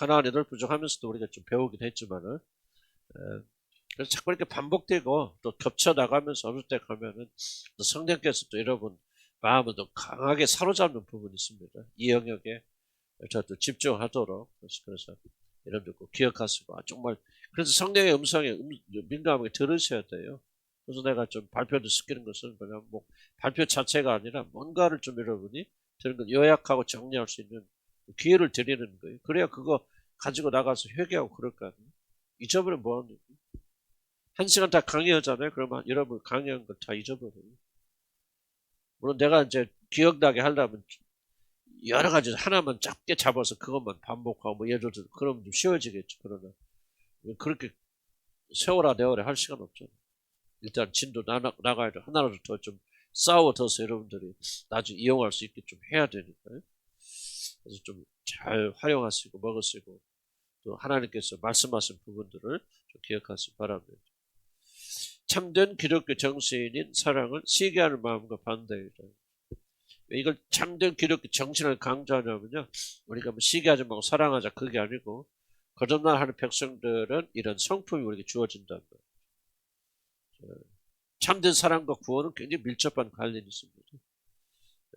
하나는 여덟 부족하면서도 우리가 좀 배우긴 했지만은, 그래서 자꾸 이렇게 반복되고 또 겹쳐 나가면서 어느 때 가면은 또 성령께서 또 여러분 마음을 더 강하게 사로잡는 부분이 있습니다. 이 영역에 저도 집중하도록. 그래서 여러분들 꼭 기억하시고, 정말, 그래서 성령의 음성에 민감하게 들으셔야 돼요. 그래서 내가 좀 발표를 시키는 것은 뭐냐면, 뭐, 발표 자체가 아니라 뭔가를 좀 여러분이 들은 걸 요약하고 정리할 수 있는 기회를 드리는 거예요. 그래야 그거 가지고 나가서 회개하고 그럴 거 아니에요. 잊어버리면 뭐하는 거예요? 한 시간 다 강의하잖아요. 그러면 여러분 강의한 걸 다 잊어버려요. 물론 내가 이제 기억나게 하려면 여러 가지 하나만 짧게 잡아서 그것만 반복하고 뭐 예를 들어 그러면 좀 쉬워지겠죠. 그러나 그렇게 세월아 내월에 할 시간 없죠. 일단 진도 나가야 돼. 하나라도 더 좀 싸워둬서 여러분들이 나중에 이용할 수 있게 좀 해야 되니까요. 그래서 좀 잘 활용하시고 먹으시고 또 하나님께서 말씀하신 부분들을 좀 기억하시기 바랍니다. 참된 기독교 정신인 사랑은 시기하는 마음과 반대이다. 이걸 참된 기독교 정신을 강조하냐면요, 우리가 뭐 시기하지 말고 사랑하자 그게 아니고, 거듭나 하는 백성들은 이런 성품이 우리에게 주어진다는 거예요. 참된 사랑과 구원은 굉장히 밀접한 관련이 있습니다.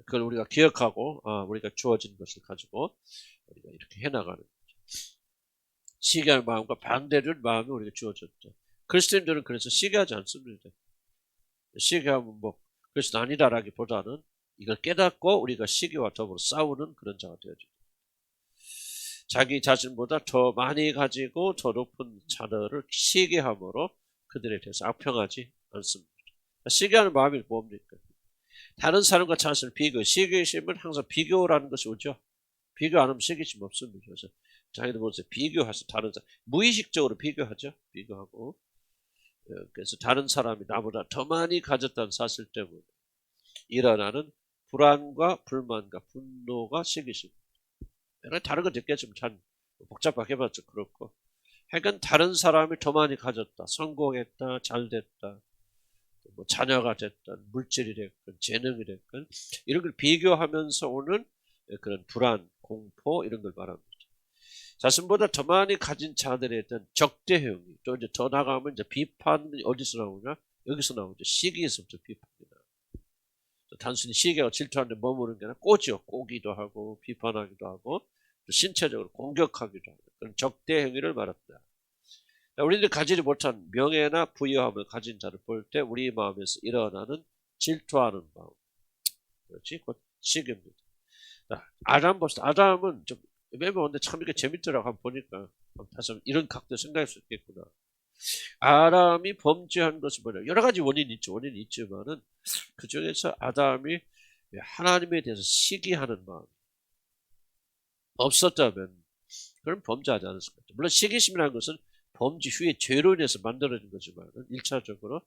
그걸 우리가 기억하고 우리가 주어진 것을 가지고 우리가 이렇게 해나가는 거죠. 시기하는 마음과 반대된 마음이 우리가 주어졌죠. 그리스도인들은 그래서 시기하지 않습니다. 시기하면 뭐 그리스도 아니다라기보다는 이걸 깨닫고 우리가 시기와 더불어 싸우는 그런 자가 되어집니다. 자기 자신보다 더 많이 가지고 더 높은 자들을 시기함으로 그들에 대해서 악평하지 않습니다. 시기하는 마음이 뭡니까? 다른 사람과 자신을 비교, 시기심은 항상 비교라는 것이 오죠. 비교 안 하면 시기심 없습니다. 그래서 자기들 보세요. 비교해서 다른 사람, 무의식적으로 비교하죠. 비교하고. 그래서 다른 사람이 나보다 더 많이 가졌다는 사실 때문에 일어나는 불안과 불만과 분노가 시기심. 다른 거 느껴지면 참 복잡하게 해봤자 그렇고, 하여간 다른 사람이 더 많이 가졌다, 성공했다, 잘됐다, 뭐 자녀가 됐든 물질이 됐든 재능이 됐든 이런 걸 비교하면서 오는 그런 불안, 공포 이런 걸 말합니다. 자신보다 더 많이 가진 자들에 대한 적대행위, 또 이제 더 나가면 이제 비판이 어디서 나오냐? 여기서 나오죠. 시기에서부터 비판이 나와요. 단순히 시기하고 질투하는데 머무르는 게 아니라 꼬지요. 꼬기도 하고 비판하기도 하고 또 신체적으로 공격하기도 하고 그런 적대행위를 말합니다. 우리들이 가지지 못한 명예나 부유함을 가진 자를 볼 때 우리 마음에서 일어나는 질투하는 마음. 그렇지? 곧 시기입니다. 아담 봅시다. 아담은 좀 매번데 참 이렇게 재밌더라고 한번 보니까 다시 이런 각도 생각할 수 있겠구나. 아담이 범죄한 것이 뭐냐? 여러 가지 원인이 있죠. 원인이 있지만은 그 중에서 아담이 하나님에 대해서 시기하는 마음 없었다면 그럼 범죄하지 않았을 것 같아요. 물론 시기심이라는 것은 범죄 후에 죄로 인해서 만들어진 거지만 1차적으로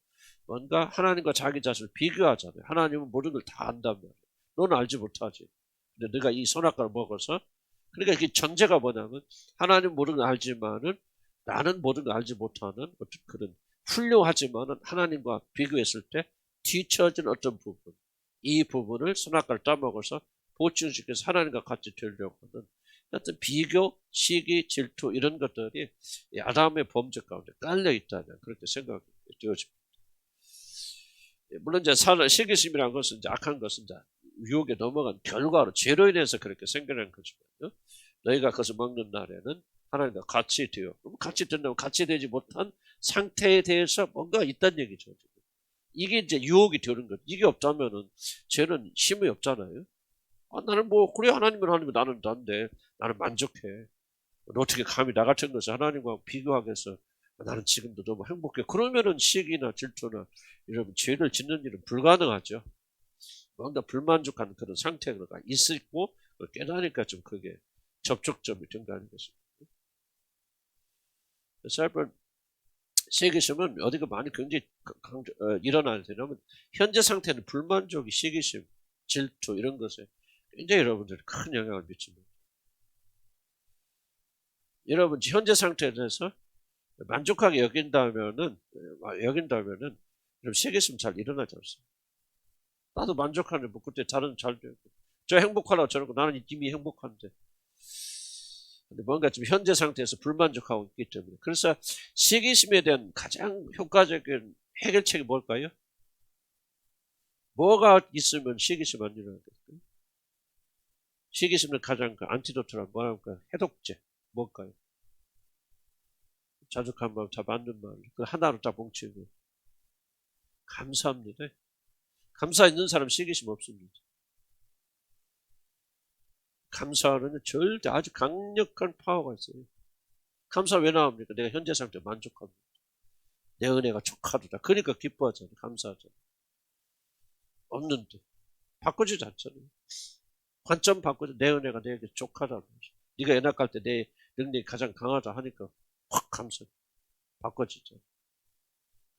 뭔가 하나님과 자기 자신을 비교하잖아요. 하나님은 모든 걸 다 안단 말이에요. 너는 알지 못하지. 근데 네가 이 선악과를 먹어서 그러니까 이게 전제가 뭐냐면 하나님 모든 걸 알지만은 나는 모든 걸 알지 못하는 어떤 그런 훌륭하지만은 하나님과 비교했을 때 뒤처진 어떤 부분 이 부분을 선악과를 따먹어서 보충시켜서 하나님과 같이 되려고 하는 어떤 비교, 시기, 질투 이런 것들이 아담의 범죄 가운데 깔려 있다면 그렇게 생각이 되어집니다. 물론 이제 시기심이라는 것은 이제 악한 것은 이제 유혹에 넘어간 결과로 죄로 인해서 그렇게 생겨난 거지만요. 너희가 그것을 먹는 날에는 하나님과 같이 되어 같이 된다면 같이 되지 못한 상태에 대해서 뭔가 있다는 얘기죠. 이게 이제 유혹이 되는 것. 이게 없다면은 죄는 힘이 없잖아요. 나는 뭐 그래 하나님은 나는 난데 나는 만족해. 너 어떻게 감히 나 같은 것을 하나님과 비교하겠어? 나는 지금도 너무 행복해. 그러면은 시기나 질투나 이런 죄를 짓는 일은 불가능하죠. 뭔가 불만족한 그런 상태가 있고 깨달으니까 좀 그게 접촉점이 된다는 것입니다. 그래서 여러분 시기심은 어디가 많이 굉장히 일어나야 되냐면 현재 상태는 불만족이 시기심, 질투 이런 것에 굉장히 여러분들이 큰 영향을 미칩니다. 여러분 현재 상태에 대해서 만족하게 여긴다면은 시기심 잘 일어나지 않습니다. 나도 만족하는데 뭐 그때 다른 잘 되고 저 행복하라고 저러고 나는 이미 행복한데 근데 뭔가 좀 현재 상태에서 불만족하고 있기 때문에. 그래서 시기심에 대한 가장 효과적인 해결책이 뭘까요? 뭐가 있으면 시기심 안 일어나겠어요? 시기심을 가장 그 안티도트란 뭐랄까? 해독제. 뭘까요? 자숙한 마음, 다 맞는 마음. 그 하나로 딱 뭉치고. 감사합니다. 감사 있는 사람 시기심 없습니다. 감사는 절대 아주 강력한 파워가 있어요. 감사 왜 나옵니까? 내가 현재 상태 만족합니다. 내 은혜가 족하도다. 그러니까 기뻐하잖아. 감사하잖아. 없는데. 바꾸지 않잖아요. 관점 바꾸죠. 내 은혜가 내게 족하다는 거죠. 네가 연합 갈 때 내 능력이 가장 강하다 하니까 확 감사. 바꿔지죠.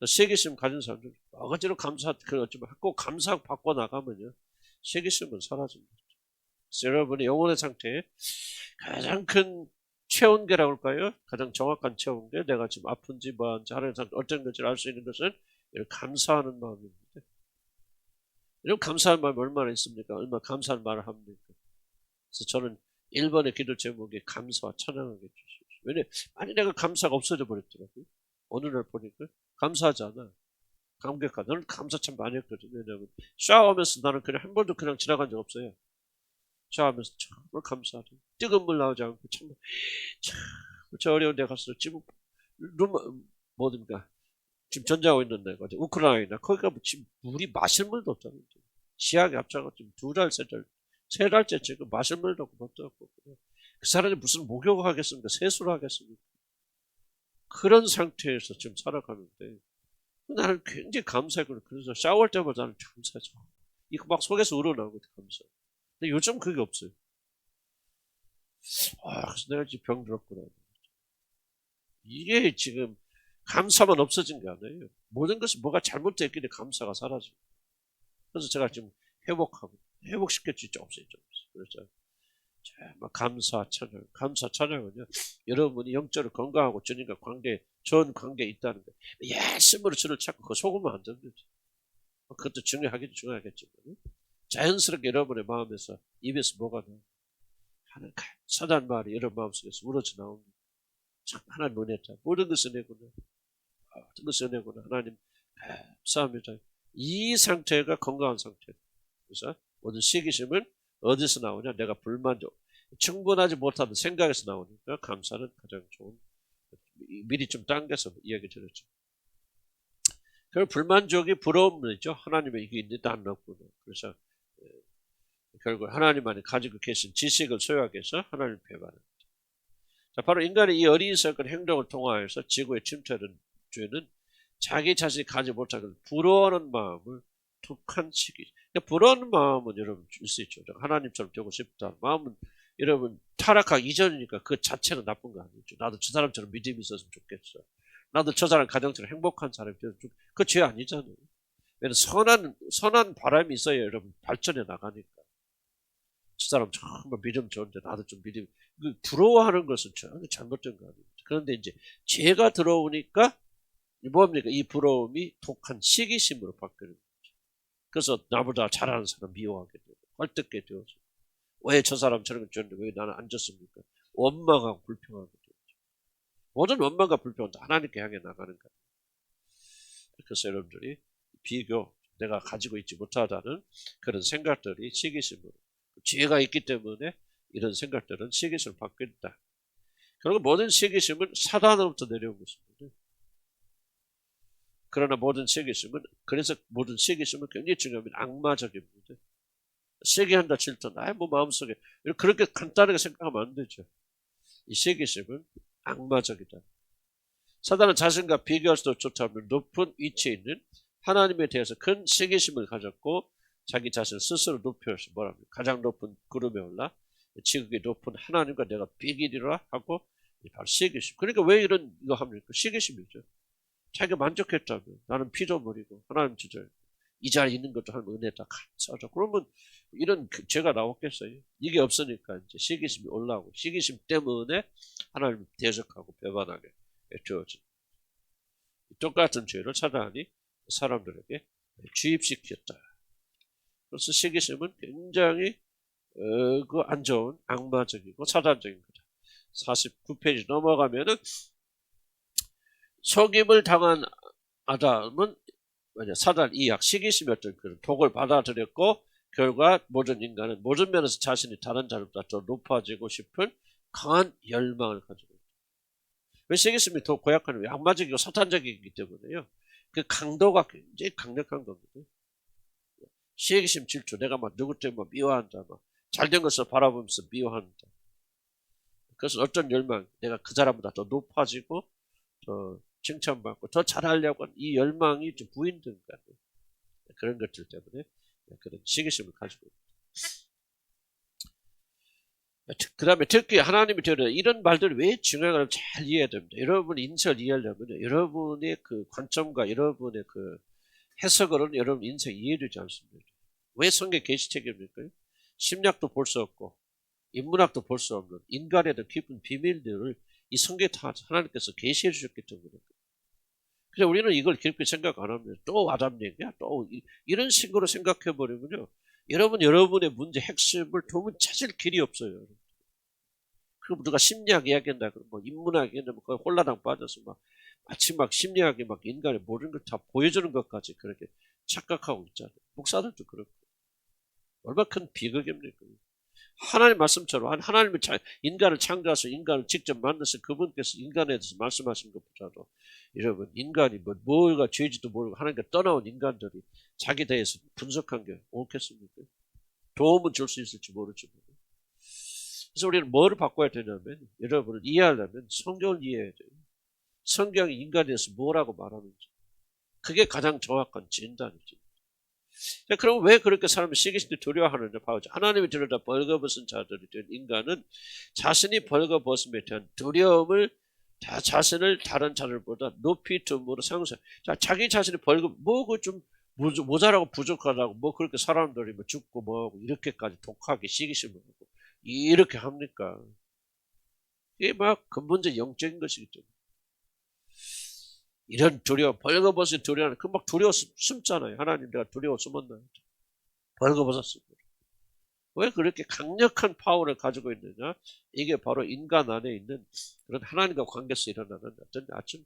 세계심 가진 사람들 어거지로 감사 그렇지만 꼭 감사 받고 나가면요 세계심은 사라집니다. 그래서 여러분의 영혼의 상태에 가장 큰 체온계라고 할까요? 가장 정확한 체온계, 내가 지금 아픈지 뭐한지 하는 상태 어떤 건지 알 수 있는 것은 이런 감사하는 마음입니다. 이런 감사한 마음이 얼마나 있습니까? 얼마나 감사한 말을 합니까? 그래서 저는 1번의 기도 제목이 감사와 찬양하게 주십시오. 왜냐 만약 내가 감사가 없어져 버렸더라고요. 어느 날 보니까 감사하지 않아. 감격하다. 나는 감사 참 많이 했거든요. 왜냐하면 샤워하면서 나는 그냥 한 번도 그냥 지나간 적 없어요. 샤워하면서 정말 감사하죠. 뜨거운 물 나오지 않고 참 저 어려운 데 가서 지금 뭐든가 지금 전쟁하고 있는 데가 우크라이나 거기가 지금 물이 마실 물도 없잖아요. 시약이 앞차가 지금 2달, 3달, 3달째 지금 마실 물도 없고 뭣도 없고 그 사람이 무슨 목욕을 하겠습니까? 세수를 하겠습니까? 그런 상태에서 지금 살아가는데 나는 굉장히 감사했거든요. 그래서 샤워할 때마다 나는 감사하죠. 이거 막 속에서 우러나오거든요. 감사. 근데 요즘 그게 없어요. 그래서 내가 지금 병들었구나. 이게 지금 감사만 없어진 게 아니에요. 모든 것이 뭐가 잘못됐길래 감사가 사라지고. 그래서 제가 지금 회복시켜 주지 없어요. 그래서 감사 찬양, 감사 찬양은요. 여러분이 영적으로 건강하고 주님과 좋은 관계에 있다는 거. 예심으로 주를 찾고 그거 속으면 안 됩니다. 그것도 중요하겠지만 자연스럽게 여러분의 마음에서 입에서 뭐가 나요? 사단 말이 여러분 마음속에서 우러져 나옵니다. 참 하나님 은혜다. 모든 것을 내구나. 모든 것을 내구나. 하나님 감사합니다. 이 상태가 건강한 상태. 그래서 모든 시기심은 어디서 나오냐? 내가 불만족, 충분하지 못하는 생각에서 나오니까 감사는 가장 좋은. 미리 좀 당겨서 이야기 드렸죠. 그럼 불만족이 부러움이죠. 하나님의 이게 있는데 안 없구나. 그래서 결국 하나님만이 가지고 계신 지식을 소유하기 위해서 하나님을 배반합니다. 자, 바로 인간의 이 어리석은 행동을 통하여서 지구의 침투하는 죄는 자기 자신이 가지 못하는 부러워하는 마음을 독한 시기. 부러워하는 마음은 여러분 줄 수 있죠. 하나님처럼 되고 싶다. 마음은 여러분 타락하기 이전이니까 그 자체는 나쁜 거 아니죠. 나도 저 사람처럼 믿음이 있었으면 좋겠어. 나도 저 사람 가정처럼 행복한 사람이 되었으면 좋겠어. 그 죄 아니잖아요. 왜냐면 선한 바람이 있어야 여러분 발전해 나가니까. 저 사람 정말 믿음 좋은데 나도 좀 믿음. 부러워하는 것은 전혀 잘못된 거 아닙니다. 그런데 이제 죄가 들어오니까 뭡니까? 이 부러움이 독한 시기심으로 바뀌는 거죠. 그래서 나보다 잘하는 사람 미워하게 되고 헐뜯게 되어서 왜 저 사람 저런 거 줬는데 왜 나는 안 줬습니까? 원망하고 불평하게 되죠. 모든 원망과 불평은 하나님께 향해 나가는 거예요. 그래서 여러분들이 비교, 내가 가지고 있지 못하다는 그런 생각들이 시기심으로 죄가 있기 때문에 이런 생각들은 시기심을 바뀐다. 결국 모든 시기심은 사단으로부터 내려온 것입니다. 그러나 그래서 모든 시기심은 굉장히 중요합니다. 악마적입니다. 시기한다 칠터 나의 마음속에 그렇게 간단하게 생각하면 안 되죠. 이 시기심은 악마적이다. 사단은 자신과 비교할 수도 좋다면 높은 위치에 있는 하나님에 대해서 큰 시기심을 가졌고 자기 자신을 스스로 높여서 뭐랍니까? 가장 높은 구름에 올라 지극히 높은 하나님과 내가 비기리라 하고 바로 시기심. 그러니까 왜 이런 이거 합니까? 시기심이죠. 자기가 만족했다면 나는 피조물이고 하나님 주절 이 자리에 있는 것도 하나님 은혜다 감사하죠. 그러면 이런 죄가 나왔겠어요? 이게 없으니까 이제 시기심이 올라오고 시기심 때문에 하나님을 대적하고 배반하게 되어진 똑같은 죄를 사단이 사람들에게 주입시켰다. 그래서 시기심은 굉장히 안 좋은 악마적이고 사단적인 거다. 49페이지 넘어가면은 속임을 당한 아담은 사단 이악 시기심이었던 그런 독을 받아들였고 결과 모든 인간은 모든 면에서 자신이 다른 자들보다 더 높아지고 싶은 강한 열망을 가지고 있다. 왜 시기심이 더 고약한 양마적이고 사탄적이기 때문에요. 그 강도가 굉장히 강력한 거거든요. 시기심 질투, 내가 막 누구 때문에 미워한다, 막 잘된 것을 바라보면서 미워한다. 그래서 어떤 열망, 내가 그 사람보다 더 높아지고 더 칭찬받고 더 잘하려고 하는 이 열망이 좀 부인된 거예요. 그런 것들 때문에 그런 시기심을 가지고 있다. 그 다음에 특히 하나님이 저는 이런 말들을 왜 중요한가를 잘 이해해야 됩니다. 여러분 인생을 이해하려면 여러분의 그 관점과 여러분의 그 해석으로는 여러분 인생 이해되지 않습니다. 왜 성경 계시책입니까? 심리학도 볼 수 없고 인문학도 볼 수 없는 인간의 더 깊은 비밀들을 이 성경에 다 하나님께서 계시해 주셨기 때문에. 그래서 우리는 이걸 깊게 생각 안 합니다. 또 아담 얘기야? 또 이런 식으로 생각해 버리면요. 여러분의 문제 핵심을 도무지 찾을 길이 없어요. 그럼 누가 심리학 이야기한다 그러면 뭐 인문학 이야기한다 뭐 혼란에 빠져서 막 마치 막 심리학이 막 인간의 모든 걸 다 보여주는 것까지 그렇게 착각하고 있잖아요. 목사들도 그렇고. 얼마나 큰 비극입니까? 하나님 말씀처럼 하나님이 인간을 창조해서 인간을 직접 만나서 그분께서 인간에 대해서 말씀하신 것보다도 여러분 인간이 뭐가 죄지도 모르고 하나님께 떠나온 인간들이 자기 대해서 분석한 게 옳겠습니까? 도움은 줄 수 있을지 모르지만 그래서 우리는 뭐를 바꿔야 되냐면 여러분을 이해하려면 성경을 이해해야 돼요. 성경이 인간에 대해서 뭐라고 말하는지 그게 가장 정확한 진단이죠. 그럼 왜 그렇게 사람이 시기심을 두려워하느냐? 하나님이 들여다 벌거벗은 자들이 된 인간은 자신이 벌거벗음에 대한 두려움을 자신을 다른 자들보다 높이 둠으로 상승. 자기 자신이 좀 모자라고 부족하다고 뭐 그렇게 사람들이 뭐 죽고 뭐하고 이렇게까지 독하게 시기심을 하고 이렇게 합니까? 이게 막 근본적 영적인 것이기 때문에. 이런 두려움, 벌거벗은 두려움, 그 막 두려워 숨잖아요. 하나님 내가 두려워 숨었나요? 벌거벗었습니다. 왜 그렇게 강력한 파워를 가지고 있느냐? 이게 바로 인간 안에 있는 그런 하나님과 관계에서 일어나는 어떤 아침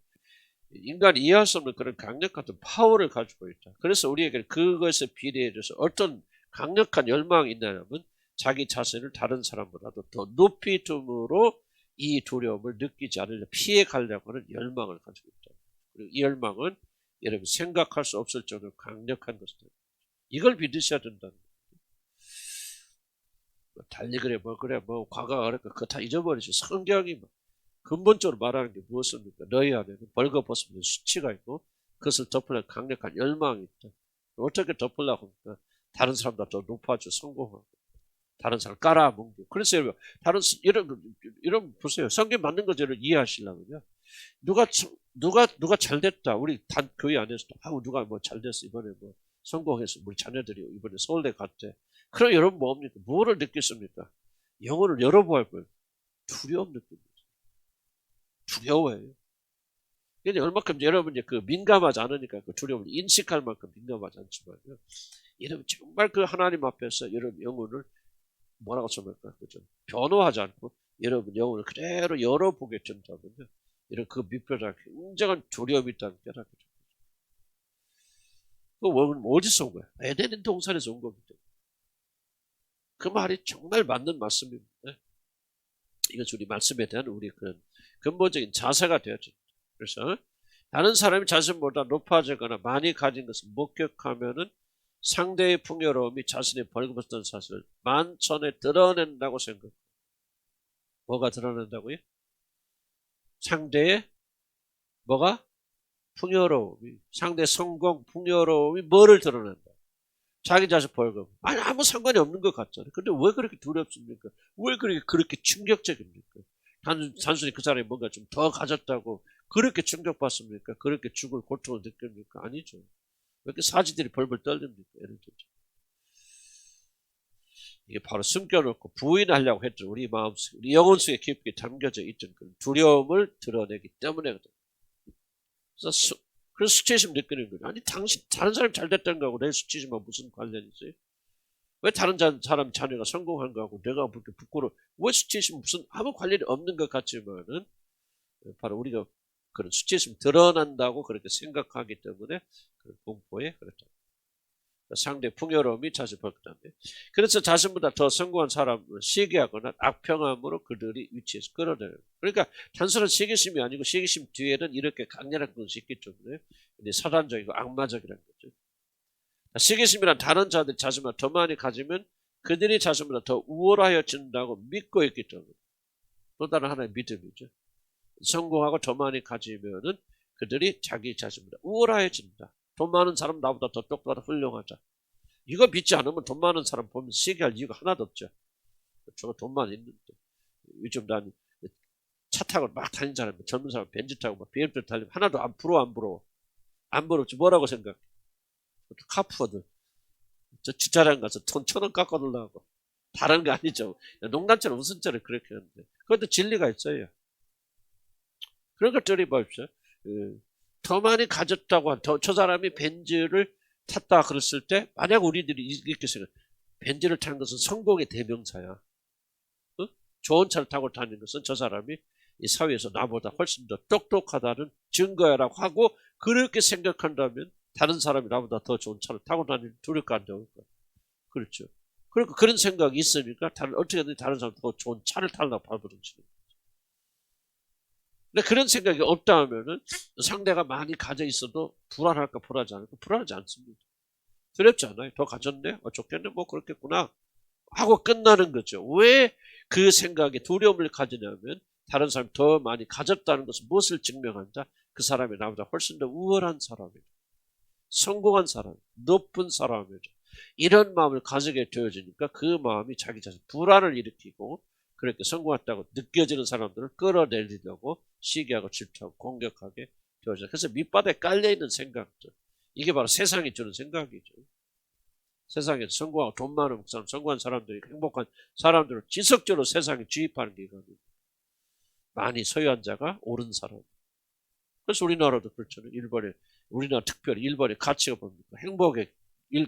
인간이 이해할 수 없는 그런 강력한 파워를 가지고 있다. 그래서 우리에게 그것에 비례해서 어떤 강력한 열망이 있냐면 자기 자신을 다른 사람보다도 더 높이 둠으로 이 두려움을 느끼지 않으려 피해 가려고 하는 열망을 가지고 있다. 그리고 이 열망은 여러분 생각할 수 없을 정도로 강력한 것이다. 이걸 믿으셔야 된다는 거예요. 달리 그래 뭐 그래 뭐 과거가 그럴까 그거 다 잊어버리죠. 성경이 근본적으로 말하는 게 무엇입니까? 너희 안에는 벌거벗으면 수치가 있고 그것을 덮으려는 강력한 열망이 있다. 어떻게 덮으려고 합니까? 다른 사람보다 더 높아져 성공하고 다른 사람 깔아뭉개. 그래서 여러분 이런 보세요. 성경 맞는 거를 이해하시려면요. 누가 잘 됐다. 우리 단 교회 안에서도 누가 뭐 잘 됐어 이번에 뭐 성공해서 우리 자녀들이 이번에 서울대 갔대. 그럼 여러분 뭡니까? 뭐를 느꼈습니까? 영혼을 열어보할 거예요. 두려움 느낍니다. 두려워해요. 근데 얼마큼 여러분이 그 민감하지 않으니까 그 두려움을 인식할 만큼 민감하지 않지만요. 여러분 정말 그 하나님 앞에서 여러분 영혼을 뭐라고 써볼까? 그죠? 변호하지 않고 여러분 영혼을 그대로 열어보게 된다면요. 이런 그 밑바닥에 굉장한 두려움이 있다는 깨닫게 됩니다. 그 어디서 온 거야? 에덴 동산에서 온 겁니다. 그 말이 정말 맞는 말씀입니다. 이것이 우리 말씀에 대한 우리 그런 근본적인 자세가 되어져. 그래서 다른 사람이 자신보다 높아지거나 많이 가진 것을 목격하면은 상대의 풍요로움이 자신의 벌거벗던 사실을 만천에 드러낸다고 생각해요. 뭐가 드러낸다고요? 상대의 뭐가? 풍요로움이, 상대 성공, 풍요로움이 뭐를 드러낸다? 자기 자신 벌금. 아니, 아무 상관이 없는 것 같잖아요. 근데 왜 그렇게 두렵습니까? 왜 그렇게 충격적입니까? 단순히 그 사람이 뭔가 좀 더 가졌다고 그렇게 충격받습니까? 그렇게 죽을 고통을 느낍니까? 아니죠. 왜 이렇게 사지들이 벌벌 떨립니까? 예를 들죠. 이게 바로 숨겨놓고 부인하려고 했죠. 우리 마음속에, 우리 영혼 속에 깊게 담겨져 있던 그 두려움을 드러내기 때문에. 그래서 수치심 느끼는 거죠. 아니, 다른 사람이 잘 됐다는 거하고 내 수치심과 무슨 관련이 있어요? 왜 다른 사람 자녀가 성공한 거하고 내가 그렇게 부끄러워? 왜 수치심 무슨 아무 관련이 없는 것 같지만은 바로 우리가 그런 수치심 드러난다고 그렇게 생각하기 때문에 그 공포에 그렇다. 상대 풍요로움이 자주 벌거든요. 그래서 자신보다 더 성공한 사람을 시기하거나 악평함으로 그들이 위치에서 끌어내요. 그러니까 단순한 시기심이 아니고 시기심 뒤에는 이렇게 강렬한 것이 있기 때문에 사단적이고 악마적이라는 거죠. 시기심이란 다른 자들이 자신보다 더 많이 가지면 그들이 자신보다 더 우월하여진다고 믿고 있기 때문에 또 다른 하나의 믿음이죠. 성공하고 더 많이 가지면은 그들이 자기 자신보다 우월해진다. 돈 많은 사람 나보다 더 똑똑하다 훌륭하자. 이거 믿지 않으면 돈 많은 사람 보면 시기할 이유가 하나도 없죠. 저거 돈만 있는데. 요즘 난 차 타고 막 다니는 사람, 젊은 사람 벤츠 타고 막 BMW 타려면 하나도 안 부러워. 안 부럽지. 뭐라고 생각해? 카푸어들. 저 주차장 가서 돈 1,000원 깎아달라고. 다른 거 아니죠. 농담처럼 웃음처럼 그렇게 하는데. 그것도 진리가 있어요. 그런 걸 들이봅시다. 더 많이 가졌다고 저 사람이 벤츠를 탔다 그랬을 때 만약 우리들이 이렇게 생각해. 벤츠를 타는 것은 성공의 대명사야. 어? 좋은 차를 타고 다니는 것은 저 사람이 이 사회에서 나보다 훨씬 더 똑똑하다는 증거야라고 하고 그렇게 생각한다면 다른 사람이 나보다 더 좋은 차를 타고 다니는 두렵고 안 좋을까? 그렇죠. 그러니까 그런 생각이 있으니까 어떻게든 다른 사람 더 좋은 차를 타려고 발버둥치는 거예요. 근데 그런 생각이 없다 하면은 상대가 많이 가져 있어도 불안할까 불안하지 않을까? 불안하지 않습니다. 두렵지 않아요. 더 가졌네? 좋겠네? 뭐 그렇겠구나. 하고 끝나는 거죠. 왜 그 생각에 두려움을 가지냐면 다른 사람이 더 많이 가졌다는 것은 무엇을 증명한다? 그 사람이 나보다 훨씬 더 우월한 사람이죠. 성공한 사람, 높은 사람이죠. 이런 마음을 가지게 되어지니까 그 마음이 자기 자신 불안을 일으키고 그렇게 성공했다고 느껴지는 사람들을 끌어내리려고 시기하고 질투하고 공격하게 되어져요. 그래서 밑바닥에 깔려있는 생각들. 이게 바로 세상이 주는 생각이죠. 세상에서 성공하고 돈 많은 사람, 성공한 사람들이 행복한 사람들을 지속적으로 세상에 주입하는 게 이거든요. 많이 소유한 자가 옳은 사람. 그래서 우리나라도 그렇잖아요. 우리나라 특별히 일본의 가치가 뭡니까? 행복의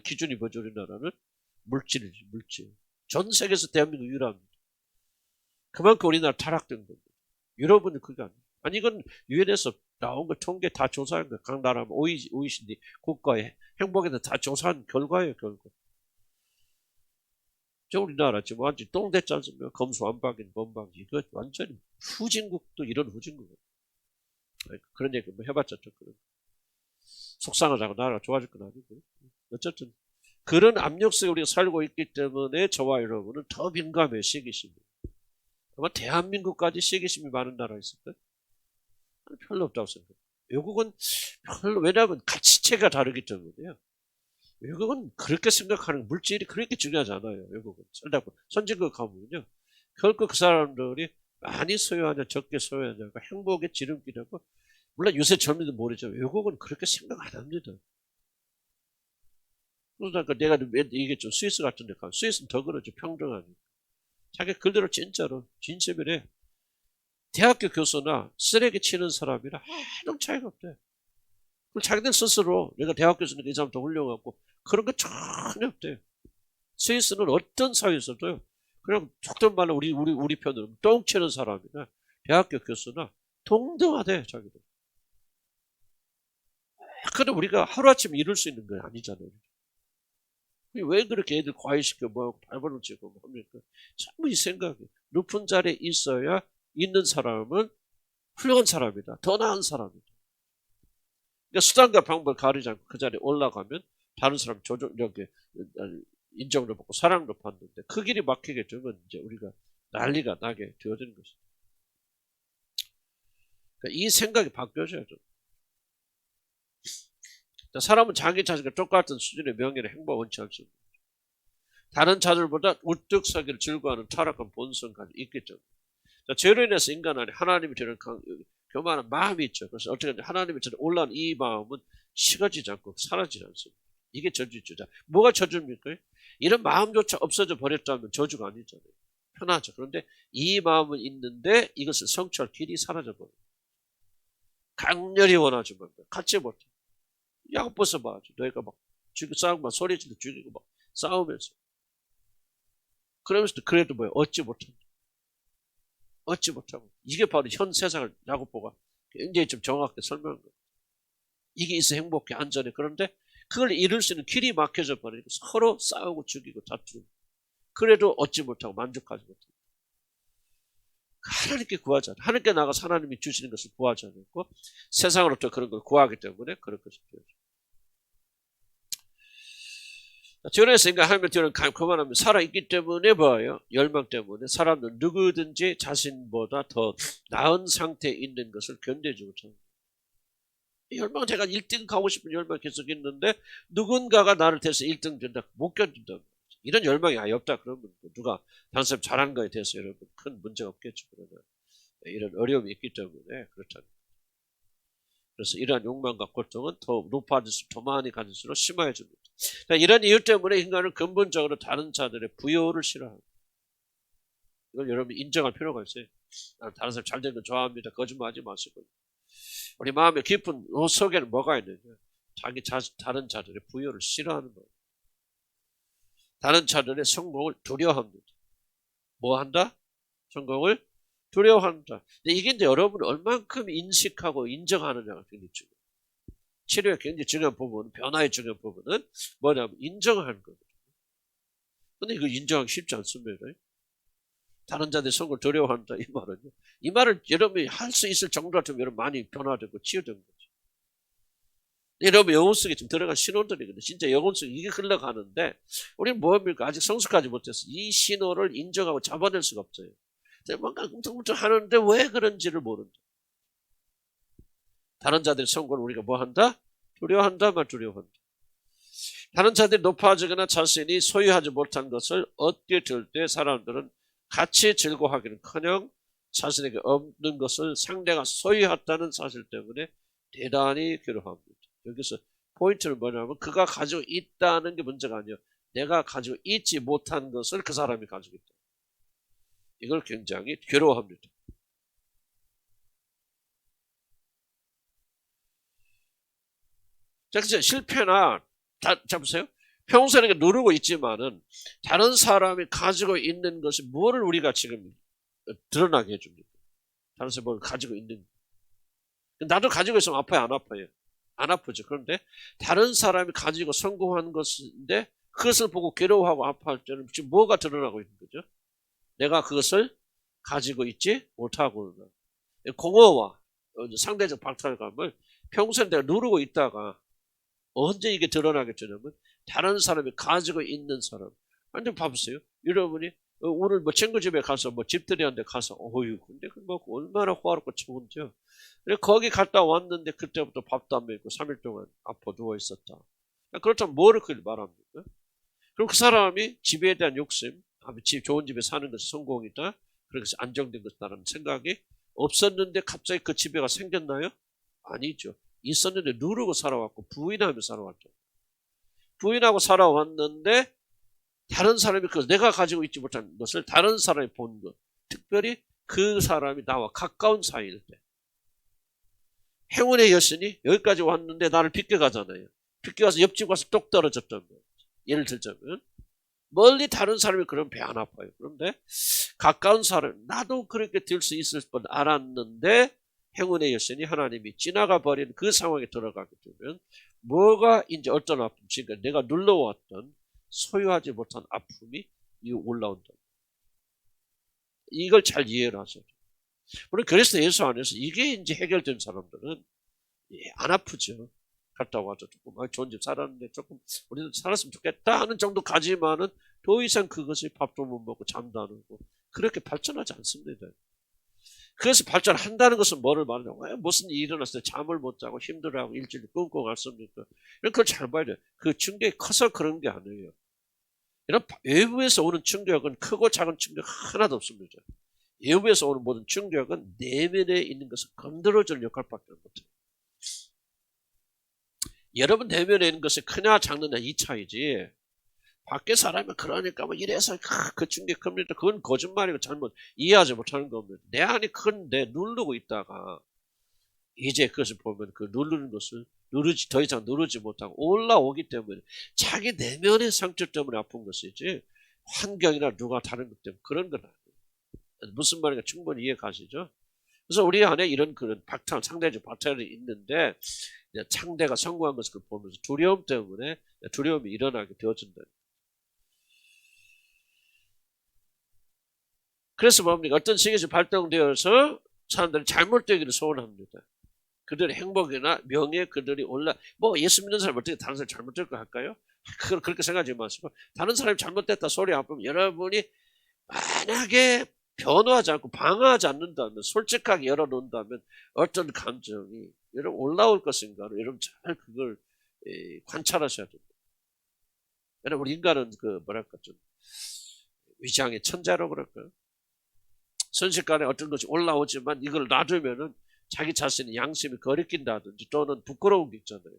기준이 뭐죠? 우리나라는 물질이지, 물질. 전 세계에서 대한민국 유일합니다. 그만큼 우리나라 타락된 겁니다. 여러분은 그게 아니에요. 아니, 이건 유엔에서 나온 거 통계 다 조사한 거. 각 나라 OECD 국가의 행복에 대해서 다 조사한 결과예요, 결과. 저 우리나라 지금 완전 똥 됐지 않습니까? 검수완박인 범박. 이거 완전히 후진국도 이런 후진국. 그런 얘기 뭐 해봤자 좀 그런. 속상하다고 나라가 좋아질 건 아니고. 어쨌든 그런 압력 속에 우리가 살고 있기 때문에 저와 여러분은 더 민감해요, 시기심이. 아마 대한민국까지 시기심이 많은 나라 있을까요? 별로 없다고 생각해요. 외국은 별로, 왜냐하면 가치체가 다르기 때문에요. 외국은 그렇게 생각하는 물질이 그렇게 중요하지 않아요. 외국은 살다 보면 선진국 가면요, 결코 그 사람들이 많이 소유하냐 적게 소유하냐가 행복의 지름길이라고. 물론 요새 젊은이들 모르죠. 외국은 그렇게 생각 안 합니다. 그러니까 내가 얘기했죠. 스위스 같은 데 가면 스위스는 더 그러죠. 평등하니까. 자기 글대로 진짜로 진심이래. 대학교 교수나 쓰레기 치는 사람이랑 아무 차이가 없대. 자기들 스스로 내가 대학 교수니까 이 사람 더 훌륭하고 그런 거 전혀 없대. 스위스는 어떤 사회에서도요, 그냥 속된 말로 우리 편으로 똥 치는 사람이나 대학교 교수나 동등하대, 자기들. 근데 우리가 하루아침에 이룰 수 있는 건 아니잖아요. 왜 그렇게 애들 과외시켜 뭐 발버둥 치고 뭐 합니까? 전부 이 생각이. 높은 자리에 있어야 있는 사람은 훌륭한 사람이다. 더 나은 사람이다. 그러니까 수단과 방법을 가리지 않고 그 자리에 올라가면 다른 사람 이렇게 인정도 받고 사랑도 받는데 그 길이 막히게 되면 이제 우리가 난리가 나게 되어지는 것입니다. 그러니까 이 생각이 바뀌어져야죠. 사람은 자기 자신과 똑같은 수준의 명예를 행복을 원치 않습니다. 다른 자들보다 우뚝 서기를 즐거워하는 타락한 본성까지 있겠죠. 죄로 인해서 인간 안에 하나님이 되는 교만한 마음이 있죠. 그래서 어떻게 하나님이 되는 올라온 이 마음은 식어지지 않고 사라지지 않습니다. 이게 저주죠. 뭐가 저주입니까? 이런 마음조차 없어져 버렸다면 저주가 아니잖아요. 편하죠. 그런데 이 마음은 있는데 이것을 성취할 길이 사라져버려요. 강렬히 원하지만 갖지 못해. 약 벗어봐야죠. 너희가 막 싸우고 막 소리 지르고 죽이고 막 싸우면서. 그러면서 그래도 뭐야? 얻지 못하고. 이게 바로 현 세상을 야고보가 굉장히 좀 정확하게 설명한 거예요. 이게 있어 행복해, 안전해. 그런데 그걸 이룰 수 있는 길이 막혀져 버리니까 서로 싸우고 죽이고 다투고. 그래도 얻지 못하고 만족하지 못하고. 하나님께 구하자. 하나님께 나가서 하나님이 주시는 것을 구하지 않고 세상으로부터 그런 걸 구하기 때문에 그런 것이 필요하죠. 저래서 하나님의 뒤는 그만하면 살아있기 때문에 뭐예요? 열망 때문에 사람은 누구든지 자신보다 더 나은 상태에 있는 것을 견디지 못합니다. 열망은 제가 1등 가고 싶은 열망이 계속 있는데 누군가가 나를 대해서 1등 된다. 못 견딘다. 이런 열망이 아예 없다. 그러면 누가 다른 사람 잘한 거에 대해서 여러분 큰 문제가 없겠죠. 그러나 이런 어려움이 있기 때문에 그렇다. 그래서 이러한 욕망과 고통은 더 높아질수록 더 많이 가질수록 심해집니다. 이런 이유 때문에 인간은 근본적으로 다른 자들의 부여를 싫어합니다. 이걸 여러분 인정할 필요가 있어요. 나는 다른 사람 잘 되는 거 좋아합니다. 거짓말하지 마시고. 우리 마음의 깊은 속에는 뭐가 있느냐? 다른 자들의 부여를 싫어하는 거예요. 다른 자들의 성공을 두려워합니다. 뭐 한다? 성공을 두려워한다. 이게 이제 여러분이 얼만큼 인식하고 인정하느냐가 굉장히 중요해요. 치료의 굉장히 중요한 부분, 변화의 중요한 부분은 뭐냐면 인정하는 거거든요. 근데 이거 인정하기 쉽지 않습니다. 다른 자들의 성공을 두려워한다 이 말은요. 이 말을 여러분이 할 수 있을 정도로 좀 여러분 많이 변화되고 치유된 거죠. 여러분 영혼 속에 좀 들어간 신호들이거든요. 진짜 영혼 속에 이게 흘러가는데 우리는 뭡니까? 아직 성숙하지 못해서 이 신호를 인정하고 잡아낼 수가 없어요. 뭔가 꿈틀꿈틀 하는데 왜 그런지를 모른다. 다른 자들의 성공을 우리가 뭐 한다? 두려워한다, 두려워한다. 다른 자들이 높아지거나 자신이 소유하지 못한 것을 얻게 될 때 사람들은 같이 즐거워하기는커녕 자신에게 없는 것을 상대가 소유했다는 사실 때문에 대단히 괴로워합니다. 여기서 포인트는 뭐냐면 그가 가지고 있다는 게 문제가 아니에요. 내가 가지고 있지 못한 것을 그 사람이 가지고 있다. 이걸 굉장히 괴로워합니다. 그래서 실패나 잡으세요. 평소에 누르고 있지만은 다른 사람이 가지고 있는 것이 뭐를 우리가 지금 드러나게 해줍니까? 다른 사람이 뭘 가지고 있는 나도 가지고 있으면 아파요, 안 아파요? 안 아프죠. 그런데 다른 사람이 가지고 성공한 것인데 그것을 보고 괴로워하고 아파할 때는 지금 뭐가 드러나고 있는 거죠? 내가 그것을 가지고 있지 못하고 공허와 상대적 박탈감을 평소에 내가 누르고 있다가 언제 이게 드러나게 되냐면 다른 사람이 가지고 있는 사람. 근데 봐보세요. 여러분이 오늘 뭐 친구 집에 가서 뭐 집들이한테 가서 어휴 근데 그 뭐 얼마나 호화롭고 좋은데요. 거기 갔다 왔는데 그때부터 밥도 안 먹고 3일 동안 아파 누워 있었다. 그렇다면 뭐를 그걸 말합니까? 그럼 그 사람이 집에 대한 욕심, 집 좋은 집에 사는 것이 성공이다. 그래서 안정된 것이다라는 생각이 없었는데 갑자기 그 집에가 생겼나요? 아니죠. 있었는데 누르고 살아왔고 부인하며 살아왔죠. 부인하고 살아왔는데 다른 사람이 내가 가지고 있지 못한 것을 다른 사람이 본 것. 특별히 그 사람이 나와 가까운 사이일 때. 행운의 여신이 여기까지 왔는데 나를 비껴가잖아요. 비껴가서 옆집 가서 똑 떨어졌단 말이에요. 예를 들자면 멀리 다른 사람이 그러면 배 안 아파요. 그런데 가까운 사람 나도 그렇게 될 수 있을 뻔 알았는데 행운의 여신이 하나님이 지나가 버린 그 상황에 들어가게 되면 뭐가 이제 어떤 아픔, 그러니까 내가 눌러왔던 소유하지 못한 아픔이 올라온다. 이걸 잘 이해를 하셔야 돼요. 물론 그리스도 예수 안에서 이게 이제 해결된 사람들은 안 아프죠. 갔다 와서 조금 좋은 집 살았는데 조금 우리도 살았으면 좋겠다 하는 정도 가지만은 더 이상 그것이 밥도 못 먹고 잠도 안 오고 그렇게 발전하지 않습니다. 그래서 발전한다는 것은 뭐를 말하냐? 왜 무슨 일이 일어났을 때 잠을 못 자고 힘들어하고 일주일 끊고 갔습니까? 그걸 잘 봐야 돼요. 그 충격이 커서 그런 게 아니에요. 이런 외부에서 오는 충격은 크고 작은 충격 하나도 없습니다. 외부에서 오는 모든 충격은 내면에 있는 것을 건드려주는 역할밖에 못해요. 여러분 내면에 있는 것이 크냐 작느냐 이 차이지. 밖에 사람이 그러니까 뭐 이래서 그 충격이 큽니다. 그건 거짓말이고 잘못 이해하지 못하는 겁니다. 내 안이 큰데 누르고 있다가 이제 그것을 보면 그 누르는 것을 더 이상 누르지 못하고 올라오기 때문에 자기 내면의 상처 때문에 아픈 것이지 환경이나 누가 다른 것 때문에 그런 건 아니에요. 무슨 말인가 충분히 이해 가시죠? 그래서 우리 안에 이런 그런 상대적 박탈이 있는데 상대가 성공한 것을 보면서 두려움 때문에 두려움이 일어나게 되어진다. 그래서 뭡니까? 어떤 시기에서 발동되어서 사람들이 잘못되기를 소원합니다. 그들의 행복이나 명예, 그들이 예수 믿는 사람이 어떻게 다른 사람이 잘못될 거 할까요? 그걸 그렇게 생각하지 마시고, 다른 사람이 잘못됐다 소리 안 하면 여러분이 만약에 변호하지 않고 방어하지 않는다면, 솔직하게 열어놓는다면 어떤 감정이 여러분 올라올 것인가를 여러분 잘 그걸 관찰하셔야 됩니다. 여러분 우리 인간은 좀 위장의 천재라고 그럴까요? 순식간에 어떤 것이 올라오지만 이걸 놔두면은 자기 자신의 양심이 거리낀다든지 또는 부끄러운 게 있잖아요.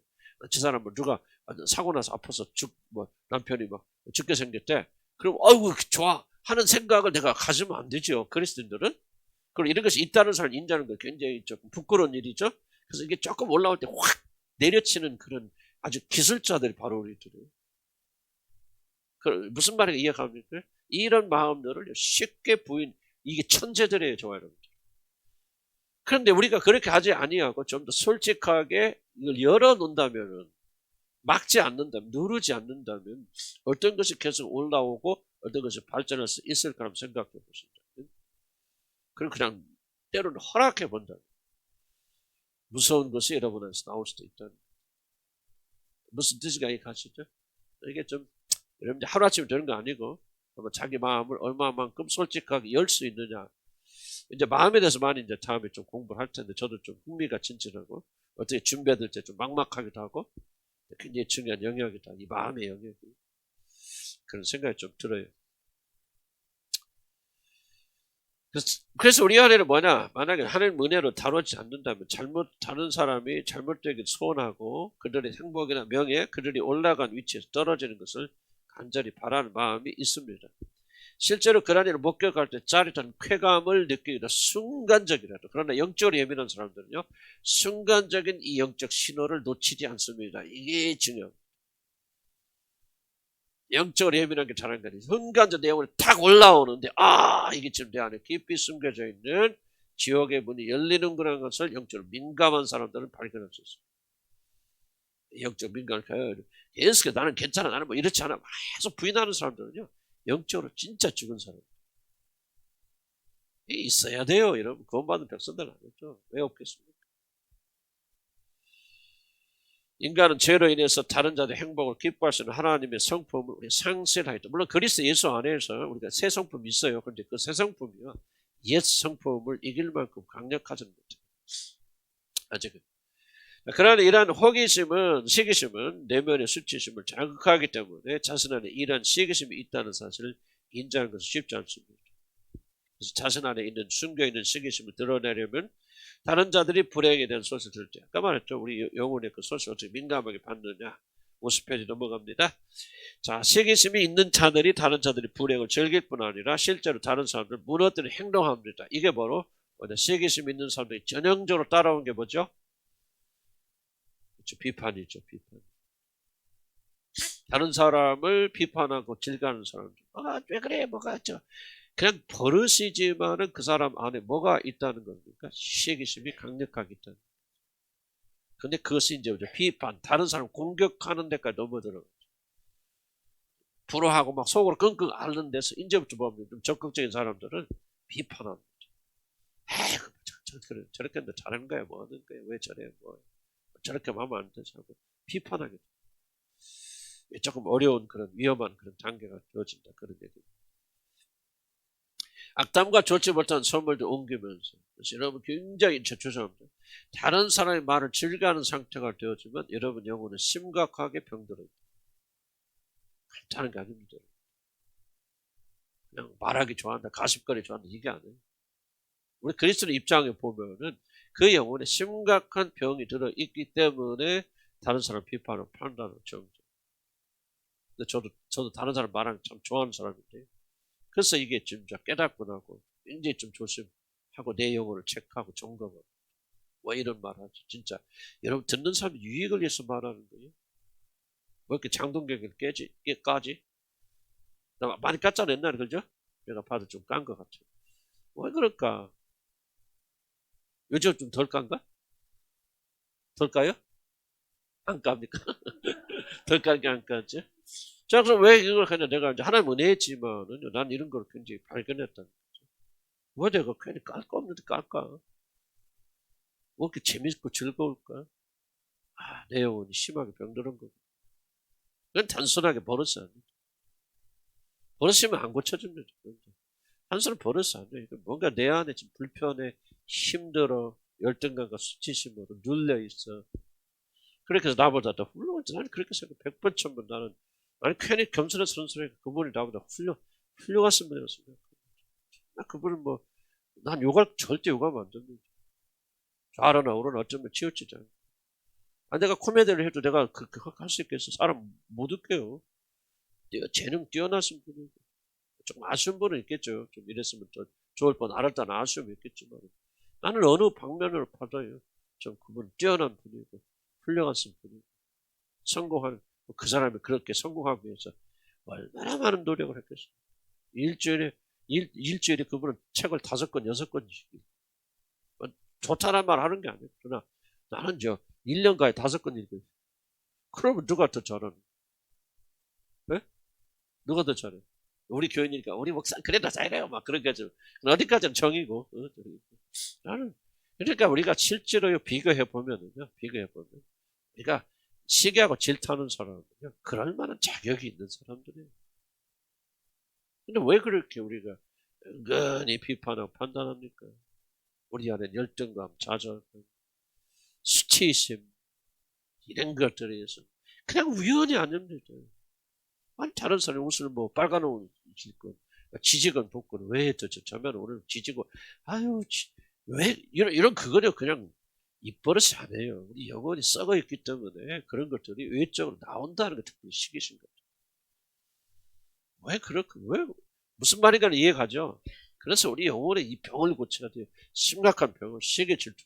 저 사람은 누가 사고 나서 아파서 남편이 막 죽게 생겼대. 그럼 아이고 좋아 하는 생각을 내가 가지면 안 되죠. 그리스도인들은. 그리고 이런 것이 있다는 사람을 인정하는 건 굉장히 조금 부끄러운 일이죠. 그래서 이게 조금 올라올 때 확 내려치는 그런 아주 기술자들이 바로 우리들이에요. 무슨 말인가 이해갑니까? 이런 마음들을 쉽게 이게 천재들이에요, 여러분들. 그런데 우리가 그렇게 하지 아니하고 좀 더 솔직하게 이걸 열어놓는다면, 막지 않는다면, 누르지 않는다면 어떤 것이 계속 올라오고 어떤 것이 발전할 수 있을 거라고 생각해 보십니다. 그럼 그냥 때로는 허락해 본다. 무서운 것이 여러분에서 나올 수도 있다. 무슨 뜻인가 이해가시죠? 이게 좀 여러분들 하루아침에 되는 거 아니고 자기 마음을 얼마만큼 솔직하게 열 수 있느냐. 이제 마음에 대해서 많이 이제 다음에 좀 공부를 할 텐데 저도 좀 흥미가 진진하고 어떻게 준비해야 될지 좀 막막하기도 하고 굉장히 중요한 영역이다. 이 마음의 영역이. 그런 생각이 좀 들어요. 그래서 우리 안에는 뭐냐? 만약에 하나님 은혜로 다루지 않는다면 다른 사람이 잘못되길 소원하고 그들의 행복이나 명예, 그들이 올라간 위치에서 떨어지는 것을 간절히 바라는 마음이 있습니다. 실제로 그런 일을 목격할 때 짜릿한 쾌감을 느끼기도 순간적이라도, 그러나 영적으로 예민한 사람들은요 순간적인 이 영적 신호를 놓치지 않습니다. 이게 중요합니다. 영적으로 예민한 게 잘한 거니 순간적 내용을 탁 올라오는데 이게 지금 내 안에 깊이 숨겨져 있는 지옥의 문이 열리는구나 하는 것을 영적으로 민감한 사람들은 발견할 수 있습니다. 영적 민감한 계속 나는 괜찮아, 나는 이렇지 않아 계속 부인하는 사람들은요 영적으로 진짜 죽은 사람. 있어야 돼요, 여러분. 구원받은 백성들은 아니죠. 왜 없겠습니까? 인간은 죄로 인해서 다른 자들의 행복을 기뻐할 수 있는 하나님의 성품을 우리 상실하였다. 물론 그리스도 예수 안에서 우리가 새 성품이 있어요. 그런데 그 새 성품이요 옛 성품을 이길 만큼 강력하지는 못해요. 아직은. 그러나 이러한 호기심은, 시기심은 내면의 수치심을 자극하기 때문에 자신 안에 이러한 시기심이 있다는 사실을 인정하는 것은 쉽지 않습니다. 그래서 자신 안에 있는 숨겨있는 시기심을 드러내려면 다른 자들이 불행에 대한 소식을 들을 때, 아까 말했죠. 우리 영혼의 그 소식을 어떻게 민감하게 받느냐. 50페이지 넘어갑니다. 자, 시기심이 있는 자들이 다른 자들이 불행을 즐길 뿐 아니라 실제로 다른 사람들 무너뜨리는 행동합니다. 이게 바로 시기심이 있는 사람들이 전형적으로 따라오는 게 뭐죠? 그렇죠. 비판이죠. 비판. 다른 사람을 비판하고 질가하는 사람들. 왜 그래? 그냥 버릇이지만은 그 사람 안에 뭐가 있다는 겁니까? 시기심이 강력하기 때문에. 근데 그것이 이제 비판, 다른 사람 공격하는 데까지 넘어들어가죠. 불화하고 막 속으로 끙끙 앓는 데서 이제부터 보면 좀 적극적인 사람들은 비판합니다. 에이, 저렇게 잘하는 거야, 뭐 하는 거야, 왜 저래, 저렇게 하면 안 되지 하고 비판하게 돼. 조금 어려운 그런 위험한 그런 단계가 되어진다, 그런 얘기입니다. 악담과 좋지 못한 선물도 옮기면서, 그래서 여러분 굉장히 죄송합니다. 다른 사람의 말을 즐겨하는 상태가 되어지면 여러분 영혼은 심각하게 병들어요. 괜찮은 게 아닙니다. 그냥 말하기 좋아한다, 가십거리 좋아한다, 이게 아니에요. 우리 그리스도의 입장에 보면은 그 영혼에 심각한 병이 들어있기 때문에 다른 사람 비판을 판단을 정죠. 근데 저도 다른 사람 말하는 참 좋아하는 사람인데, 그래서 이게 진짜 깨닫고 나고 굉장히 좀 조심하고 내 영혼을 체크하고 점검하고 이런 말 하지. 진짜 여러분 듣는 사람이 유익을 위해서 말하는 거예요. 왜 이렇게 장동경을 까지? 나 많이 깠잖아 옛날에. 그죠? 내가 봐도 좀 깐 것 같아. 왜 그럴까? 요즘 좀 덜 깐가? 덜 까요? 안 깝니까? 덜 깐 게 안 깠지? 자, 그럼 왜 이걸 하냐? 내가 이제 하나님 은혜했지만은 난 이런 걸 굉장히 발견했다. 왜 내가 괜히 깔 거 없는데 깔까? 왜 이렇게 재밌고 즐거울까? 아, 내 영혼이 심하게 병들은 거고. 그건 단순하게 버릇이 아니야. 버릇이면 안 고쳐집니다. 단순한 버릇이 아니야. 뭔가 내 안에 지금 불편해, 힘들어, 열등감과 수치심으로 눌려있어. 그렇게 해서 나보다 더 훌륭한, 나는 그렇게 생각해. 100번, 1000번 나는, 아니, 괜히 겸손스러운 그분이 나보다 훌륭하신 분이라고 생각해. 나 그분은 뭐, 난 절대 욕하면 안 됩니다. 좌로나 우로나 어쩌면 치우치지 않아. 아, 내가 코미디를 해도 내가 할 수 있겠어. 사람 못 웃겨요. 재능 뛰어나신 분이고. 좀 아쉬운 분은 있겠죠. 좀 이랬으면 더 좋을 뻔 알았다는 아쉬움이 있겠지만. 나는 어느 방면으로 받아요. 좀 그분 뛰어난 분이고, 훌륭하신 분이고, 성공한, 그 사람이 그렇게 성공하기 위해서 얼마나 많은 노력을 했겠어요. 일주일에 그분은 책을 5권, 6권씩. 좋다는 말 하는 게 아니에요. 그러나 나는 1년간에 5권 읽어요. 그러면 누가 더 잘하는? 네? 누가 더 잘해? 우리 교인이니까 우리 목사 그래도 잘해요. 막 그런 거죠. 어디까지는 정이고. 나는 그러니까 우리가 실제로 비교해 보면은요. 우리가 시기하고 질투하는 사람은요. 그럴 만한 자격이 있는 사람들이에요. 근데 왜 그렇게 우리가 은근히 비판하고 판단합니까? 우리 안에 열등감, 좌절감, 수치심 이런 것들에 의해서 그냥 우연히 안 됩니다. 아니 다른 사람이 옷을 뭐 빨간 옷 입건 지지건 볶건 왜 했죠? 저면 오늘 지지고 아유 왜 이런 그거를 그냥 입버릇이 아니에요. 우리 영혼이 썩어 있기 때문에 그런 것들이 외적으로 나온다는 게 특별히 시기신 거죠. 왜 무슨 말인가 이해가죠? 그래서 우리 영혼의 이 병을 고쳐야 돼요. 심각한 병을 시기 질투.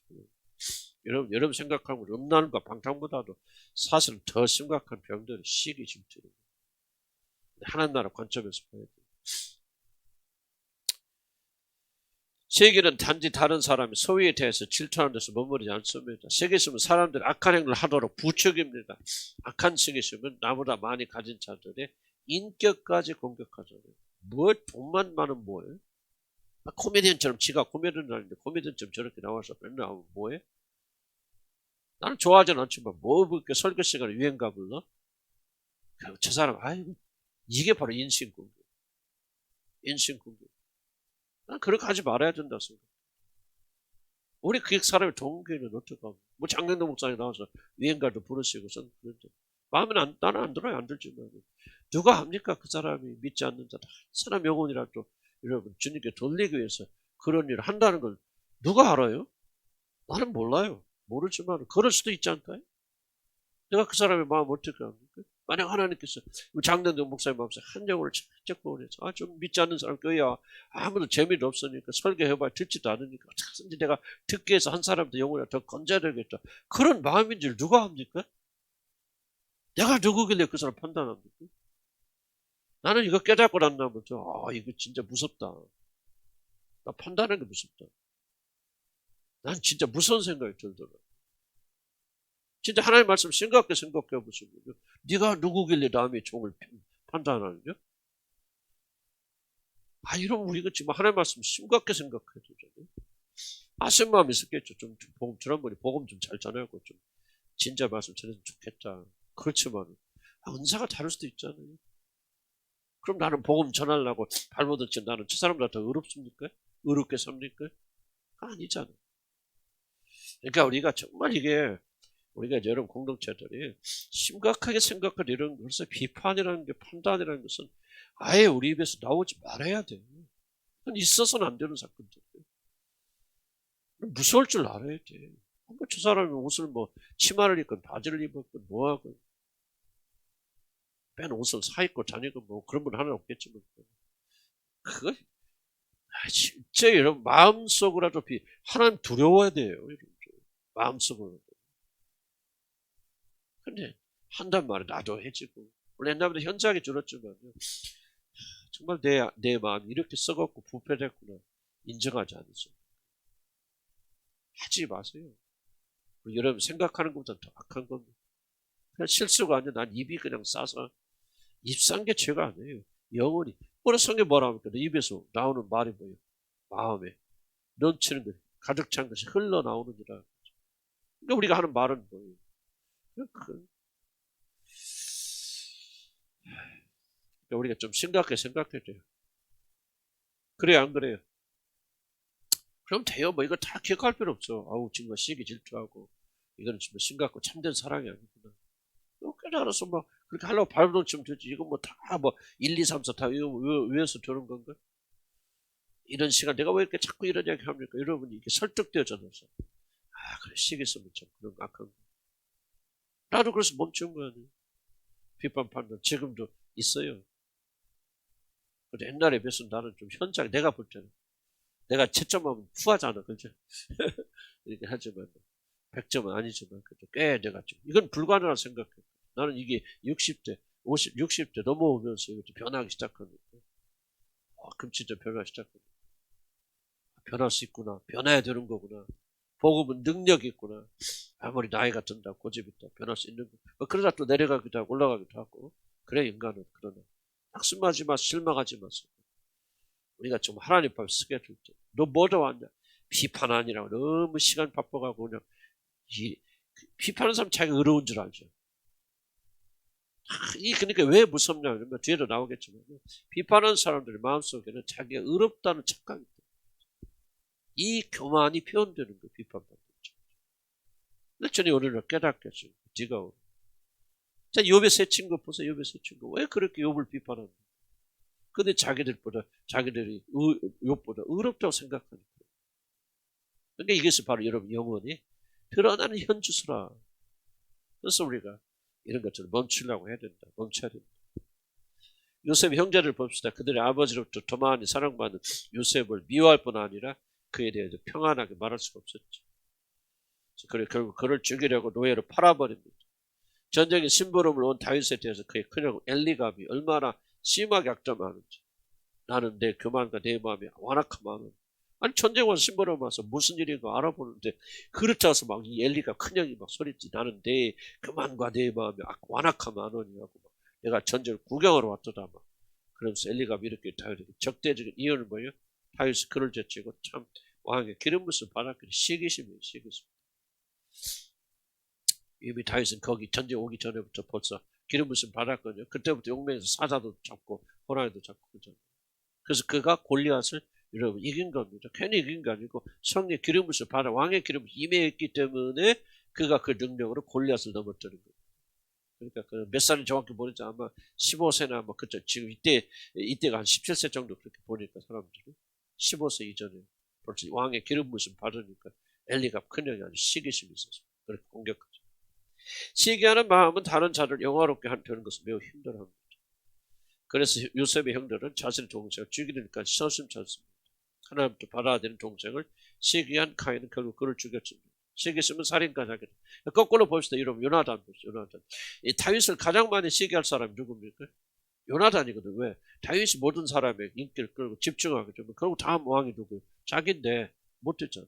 여러분 생각하면 음란과 방탕보다도 사실은 더 심각한 병들은 시기 질투예요. 하나님 나라 관점에서 봐야 돼요. 세계는 단지 다른 사람이 소위에 대해서 질투하는 데서 머무르지 않습니다. 세계심은 사람들이 악한 행위를 하도록 부추깁니다. 악한 세계심은 나보다 많이 가진 자들의 인격까지 공격하잖아요. 돈만 많으면 뭐예요? 코미디언처럼 지가 코미디언 아닌데 코미디언처럼 저렇게 나와서 맨날 하면 뭐해? 나는 좋아하진 않지만 뭐 그렇게 설교 시간에 유행가 불러? 저 사람 아이고 이게 바로 인신공격. 난 그렇게 하지 말아야 된다 생각. 우리 그 사람의 동기는 어떻게 하면 뭐 장경동 목사님 나와서 유행가도 부르시고 그런데 나는 안 들어요. 안 들지만 누가 합니까? 그 사람이 믿지 않는 자, 사람 영혼이라도 여러분 주님께 돌리기 위해서 그런 일을 한다는 걸 누가 알아요? 나는 몰라요. 모르지만 그럴 수도 있지 않을까요? 내가 그 사람의 마음 어떻게 합니까? 만약 하나님께서 장경동 목사님 마음속에 한 영혼을 착착 보내서 좀 믿지 않는 사람 교회야 아무도 재미도 없으니까 설교해봐야 듣지도 않으니까 어떻게든지 내가 듣기 위해서 한 사람도 영혼을 더 건져야 되겠다. 그런 마음인 줄 누가 합니까? 내가 누구길래 그 사람 판단합니까? 나는 이거 깨닫고 난 다음부터 이거 진짜 무섭다. 나 판단하는 게 무섭다. 난 진짜 무서운 생각이 들더라고. 진짜 하나님 말씀 생각해 보시면 네가 누구길래 남의 종을 판단하느냐? 이러면 우리가 지금 하나님 말씀 심각하게 생각해야 되잖아요. 아쉬운 마음이 있었겠죠. 좀 지난번에 복음 좀 잘 전하고 좀 진짜 말씀 전해서 좋겠다. 그렇지만 은사가 다를 수도 있잖아요. 그럼 나는 복음 전하려고 발버둥 친 나는 저 사람보다 더 의롭습니까? 의롭게 삽니까? 아니잖아. 그러니까 우리가 정말 우리가 여러분 공동체들이 심각하게 생각할 이런 것을 비판이라는 게 판단이라는 것은 아예 우리 입에서 나오지 말아야 돼. 그건 있어서는 안 되는 사건들이에요. 무서울 줄 알아야 돼. 저 사람이 옷을 치마를 입건 바지를 입었건 뭐하건 뺀 옷을 사입고 다니고 그런 분 하나 없겠지만 그거 진짜 여러분 마음속으로라도 하나님 두려워야 돼요. 여러분. 마음속으로. 근데 한단 말에 나도 해지고 물론 옛날부터 현저하게 줄었지만 정말 내 마음이 이렇게 썩었고 부패됐구나 인정하지 않으세요. 하지 마세요. 여러분 생각하는 것보다 더 악한 겁니다. 그냥 실수가 아니라 난 입이 그냥 싸서 입 싼 게 죄가 아니에요. 영원히. 오늘 성경 뭐라 합니까? 내 입에서 나오는 말이 뭐예요? 마음에 넘치는 것, 가득 찬 것이 흘러나오느니라. 그러니까 우리가 하는 말은 뭐예요? 그러니까 우리가 좀 심각하게 생각해야 돼요. 그래요, 안 그래요? 그럼 돼요. 뭐 이거 다 기억할 필요 없어. 아우 정말 시기 질투하고 이거는 정말 심각하고 참된 사랑이 아니구나. 그냥 알아서 뭐 그렇게 하려고 발버둥 치면 되지. 이거 뭐 다 뭐 1, 2, 3, 4 다 위에서 들은 건가? 이런 시간 내가 왜 이렇게 자꾸 이런 이야기 합니까? 여러분이 이렇게 설득되어져서 그래 시기 쓰면 참 그런 악한 거. 나도 그래서 멈춘 거 아니에요. 비판 판단 지금도 있어요. 근데 옛날에 비해서 나는 좀 현장 내가 볼 때는 내가 채점하면 후하잖아, 그죠? 이렇게 하지만 100점은 아니지만 그죠? 꽤 내가 좀 이건 불가능한 생각해. 나는 이게 60대, 50, 60대 넘어오면서 이것도 변하기 시작하니까 그럼 진짜 변하기 시작하니까 변할 수 있구나, 변해야 되는 거구나. 복음은 능력이 있구나. 아무리 나이가 든다, 고집이 있다, 변할 수 있는 거. 그러다 또 내려가기도 하고 올라가기도 하고. 그래 인간은 그러나 낙심하지 마, 실망하지 마세요. 우리가 좀 하나님 앞에 쓰게 될 때, 너 뭐다 왔냐? 비판 아니라고 너무 시간 바빠가고 그냥 비판하는 사람 자기가 어려운 줄 알죠. 그러니까 왜 무섭냐 그러면 뒤에도 나오겠지만 비판하는 사람들의 마음속에는 자기가 어렵다는 착각이 있다. 이 교만이 표현되는 거예요. 비판받는 거. 근데 저는 오늘 깨닫겠어요. 네가 오늘. 자, 욥의 세 친구 보세요. 욥의 세 친구 왜 그렇게 욥을 비판하는 거예요? 근데 자기들이 욥보다 어렵다고 생각하는 거예요. 그러니까 이것이 바로 여러분 영혼이 드러나는 현주소라. 그래서 우리가 이런 것들을 멈추려고 해야 된다. 멈춰야 된다. 요셉의 형제를 봅시다. 그들의 아버지로부터 더 많이 사랑받는 요셉을 미워할 뿐 아니라 그에 대해서 평안하게 말할 수가 없었죠. 그래 결국 그를 죽이려고 노예로 팔아버립니다. 전쟁의 심부름을 온 다윗에 대해서 그의 큰형 엘리갑이 얼마나 심하게 악담하는지. 나는 내 교만과 내 마음이 완악함하는. 아니 전쟁 와서 심부름 와서 무슨 일인가 알아보는데 그렇다 해서 막 이 엘리갑 큰형이 막 소리지. 나는 내 교만과 내 마음이 완악함 하느냐고 막 내가 전쟁을 구경하러 왔더라 막. 그러면서 엘리갑이 이렇게 다윗에게 적대적인 이유는 뭐예요? 다윗이 그를 제치고 참 왕의 기름 부음을 받았더니 시기심이에요. 시기심. 이미 다윗은 거기 전쟁 오기 전에부터 벌써 기름 부음을 받았거든요. 그때부터 용맹에서 사자도 잡고 호랑이도 잡고 그러잖아요. 그래서 그가 골리앗을 여러분 이긴 겁니다. 괜히 이긴 게 아니고 성령의 기름 부음을 받아 왕의 기름 부음이 임했기 때문에 그가 그 능력으로 골리앗을 넘어뜨린 거예요. 그러니까 그 몇 살이 정확히 모르지 아마 15세나 뭐 그때 지금 이때가 한 17세 정도 그렇게 보니까 사람들이 15세 이전에 벌써 왕의 기름 부음 받으니까 엘리갑 큰형이 아주 시기심이 있어서 그렇게 공격하죠. 시기하는 마음은 다른 자를 영화롭게 하는 것을 매우 힘들어합니다. 그래서 요셉의 형들은 자신의 동생을 죽이니까 서슴지 않습니다. 하나님부터 받아야 되는 동생을 시기한 카인은 결국 그를 죽였습니다. 시기했으면 살인까지 하게 됩니다. 거꾸로 봅시다. 여러분 요나단 봅시다. 요나단. 이 다윗을 가장 많이 시기할 사람이 누굽니까? 요나단이거든. 왜? 다윗이 모든 사람의 인기를 끌고 집중하게 되면 결국 다음 왕이 누구예요? 자기인데 못했잖아.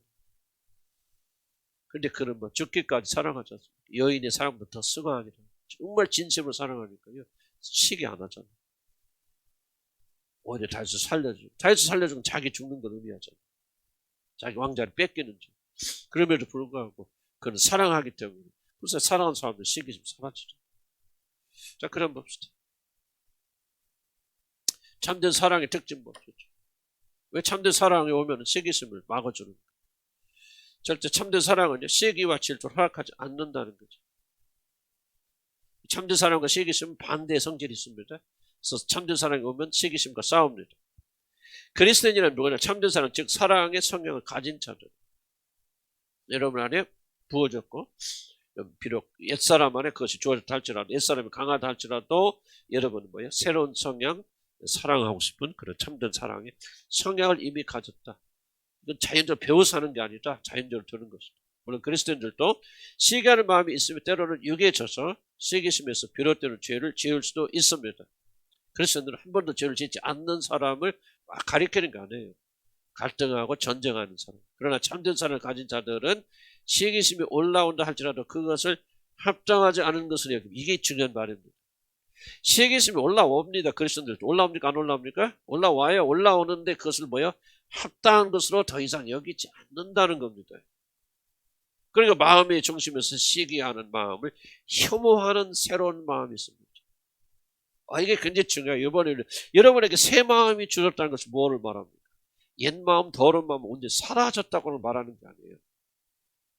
근데 그는 뭐 죽기까지 사랑하지 않습니까? 여인의 사랑보다 더 승하니라. 정말 진심으로 사랑하니까요. 시기 안 하잖아. 오히려 다윗을 살려주고. 다윗을 살려주면 자기 죽는 걸 의미하잖아. 자기 왕자를 뺏기는 줄. 그럼에도 불구하고 그는 사랑하기 때문에. 그래서 사랑하는 사람들 시기 좀 사라지죠. 자, 그럼 봅시다. 참된 사랑의 특징 봅시다. 왜 참된 사랑이 오면 시기심을 막아주는 거예요? 절대 참된 사랑은요, 시기와 질투를 허락하지 않는다는 거죠. 참된 사랑과 시기심은 반대의 성질이 있습니다. 그래서 참된 사랑이 오면 시기심과 싸웁니다. 그리스도인이란 누구냐? 참된 사랑, 즉 사랑의 성향을 가진 자들. 여러분 안에 부어졌고 비록 옛사람 안에 그것이 주어졌다 할지라도 옛사람이 강하다 할지라도 여러분은 뭐예요? 새로운 성향, 사랑하고 싶은 그런 참된 사랑의 성향을 이미 가졌다. 이건 자연적으로 배워서 하는 게 아니라 자연적으로 되는 것입니다. 물론 그리스도인들도 시기하는 마음이 있으면 때로는 육에 져서 시기심에서 비롯되는 죄를 지을 수도 있습니다. 그리스도인들은 한 번도 죄를 짓지 않는 사람을 가리키는 게 아니에요. 갈등하고 전쟁하는 사람. 그러나 참된 사랑을 가진 자들은 시기심이 올라온다 할지라도 그것을 합당하지 않은 것을 여기고, 이게 중요한 말입니다. 시기심이 올라옵니다. 그리스도인들 올라옵니까? 안 올라옵니까? 올라와요. 올라오는데 그것을 뭐요? 합당한 것으로 더 이상 여기지 않는다는 겁니다. 그러니까 마음의 중심에서 시기하는 마음을 혐오하는 새로운 마음이 있습니다. 이게 굉장히 중요해요. 이번에 여러분에게 새 마음이 주셨다는 것은 뭐를 말합니까? 옛 마음, 더러운 마음은 언제 사라졌다고는 말하는 게 아니에요.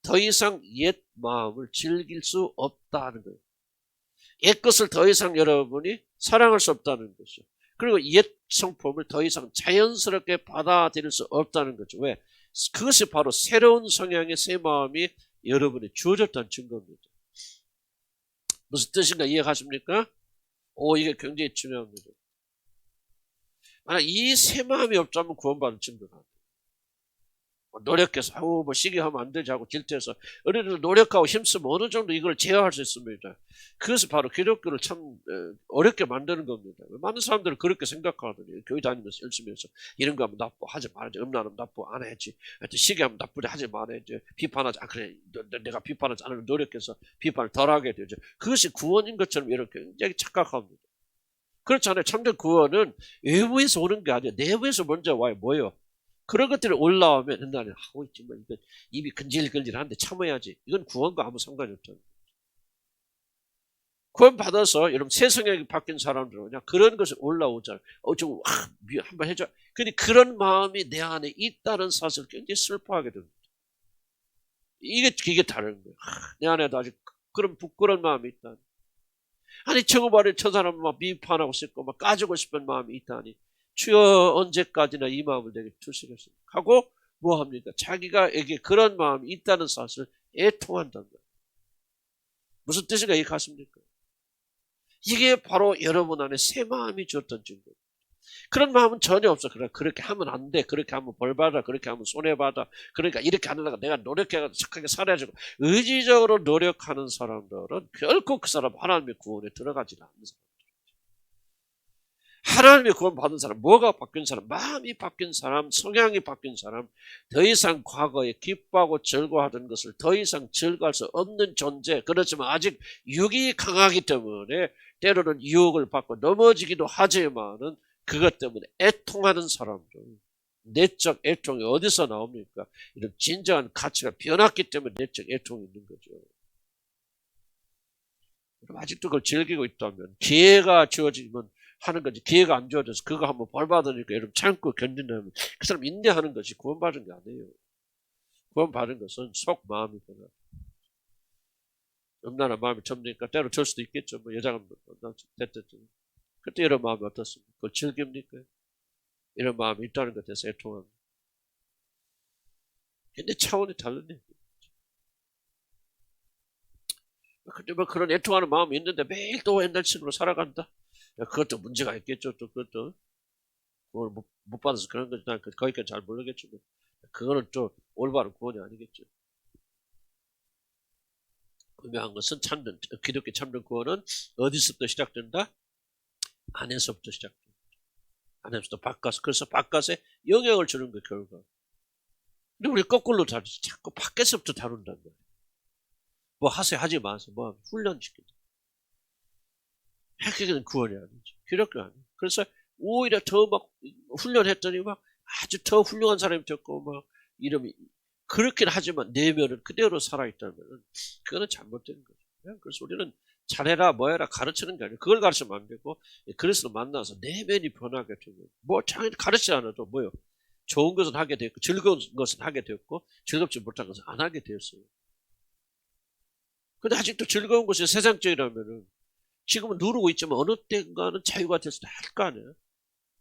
더 이상 옛 마음을 즐길 수 없다는 거예요. 옛 것을 더 이상 여러분이 사랑할 수 없다는 것이죠. 그리고 옛 성품을 더 이상 자연스럽게 받아들일 수 없다는 거죠. 왜? 그것이 바로 새로운 성향의 새 마음이 여러분이 주어졌다는 증거입니다. 무슨 뜻인가 이해하십니까? 이게 굉장히 중요합니다. 만약 이 새 마음이 없다면 구원받을 증거가 안 돼요. 노력해서 뭐 시기하면 안 되지 하고 질투해서 우리는 노력하고 힘쓰면 어느 정도 이걸 제어할 수 있습니다. 그것이 바로 기독교를 참 어렵게 만드는 겁니다. 많은 사람들은 그렇게 생각하거든요. 교회 다니면서 열심히 해서 이런 거 하면 나쁘 하지 말아야지, 음란하면 나쁘 안 해야지, 하여튼 시기하면 나쁘지 하지 말아야지, 비판하지 그래 내가 비판하지 않으면 노력해서 비판을 덜하게 되죠. 그것이 구원인 것처럼 이렇게 굉장히 착각합니다. 그렇잖아요. 참된 구원은 외부에서 오는 게 아니에요. 내부에서 먼저 와요. 뭐예요? 그런 것들이 올라오면 옛날에 하고 있지만 이거 입이 근질근질한데 참아야지. 이건 구원과 아무 상관이 없잖아요. 구원 받아서 여러분 새 성향이 바뀐 사람들은 그냥 그런 것이 올라오잖아요. 좀 한번 해줘. 근데 그런 마음이 내 안에 있다는 사실을 굉장히 슬퍼하게 됩니다. 이게 다른 거예요. 내 안에도 아직 그런 부끄러운 마음이 있다니. 아니 정말 저 사람 막 비판하고 싶고 막 까지고 싶은 마음이 있다니. 주여 언제까지나 이 마음을 내게 주시겠습니까? 하고 뭐 합니까? 자기가에게 그런 마음이 있다는 사실을 애통한다는 거예요. 무슨 뜻인가 이해하십니까? 이게 바로 여러분 안에 새 마음이 주었던 증거예요. 그런 마음은 전혀 없어. 그렇게 하면 안 돼. 그렇게 하면 벌받아. 그렇게 하면 손해받아. 그러니까 이렇게 하려고 내가 노력해서 착하게 살아야지. 의지적으로 노력하는 사람들은 결코 그 사람 하나님의 구원에 들어가지 않는 사람. 하나님의 구원 받은 사람, 뭐가 바뀐 사람, 마음이 바뀐 사람, 성향이 바뀐 사람, 더 이상 과거에 기뻐하고 즐거워하던 것을 더 이상 즐거워할 수 없는 존재. 그렇지만 아직 육이 강하기 때문에 때로는 유혹을 받고 넘어지기도 하지만은 그것 때문에 애통하는 사람들. 내적 애통이 어디서 나옵니까? 이런 진정한 가치가 변했기 때문에 내적 애통이 있는 거죠. 그럼 아직도 그걸 즐기고 있다면 기회가 주어지면 하는 거지. 기회가 안 주어져서 그거 한번 벌받으니까 여러분 참고 견딘다면 그 사람 인내하는 것이 구원받은 게 아니에요. 구원받은 것은 속 마음이 변화. 음란한 마음이 접니까? 때로 절 수도 있겠죠. 뭐 여자가 됐겠죠. 그때 이런 마음이 어떻습니까? 그걸 즐깁니까? 이런 마음이 있다는 것에 대해서 애통합니다. 근데 차원이 다르네. 근데 뭐 그런 애통하는 마음이 있는데 매일 또 옛날식으로 살아간다? 그것도 문제가 있겠죠. 또 그것도 그걸 못 받아서 그런 거지. 난 거기까지 잘 모르겠죠. 그거는 또 올바른 구원이 아니겠죠. 분명한 것은 참된 기독교 참된 구원은 어디서부터 시작된다? 안에서부터 시작된다. 안에서부터 바깥에서. 그래서 바깥에 영향을 주는 거 결과. 근데 우리 거꾸로 다르지. 자꾸 밖에서부터 다룬단 말이야. 뭐 하세요 하지 마세요. 뭐 훈련시킨다. 그게 구원이 아니죠. 기독교 아니에요. 그래서 오히려 더 막 훈련했더니 막 아주 더 훌륭한 사람이 됐고 막 이름이 그렇긴 하지만 내면은 그대로 살아있다면 그거는 잘못된 거죠. 그래서 우리는 잘해라 뭐해라 가르치는 게 아니에요. 그걸 가르치면 안 되고 그리스도 만나서 내면이 변하게 되고 뭐 당연히 가르치지 않아도 뭐요. 좋은 것은 하게 됐고 즐거운 것은 하게 됐고 즐겁지 못한 것은 안 하게 되었어요. 근데 아직도 즐거운 것이 세상적이라면은 지금은 누르고 있지만 어느 때인가는 자유가 될 수도 할 거 아니에요.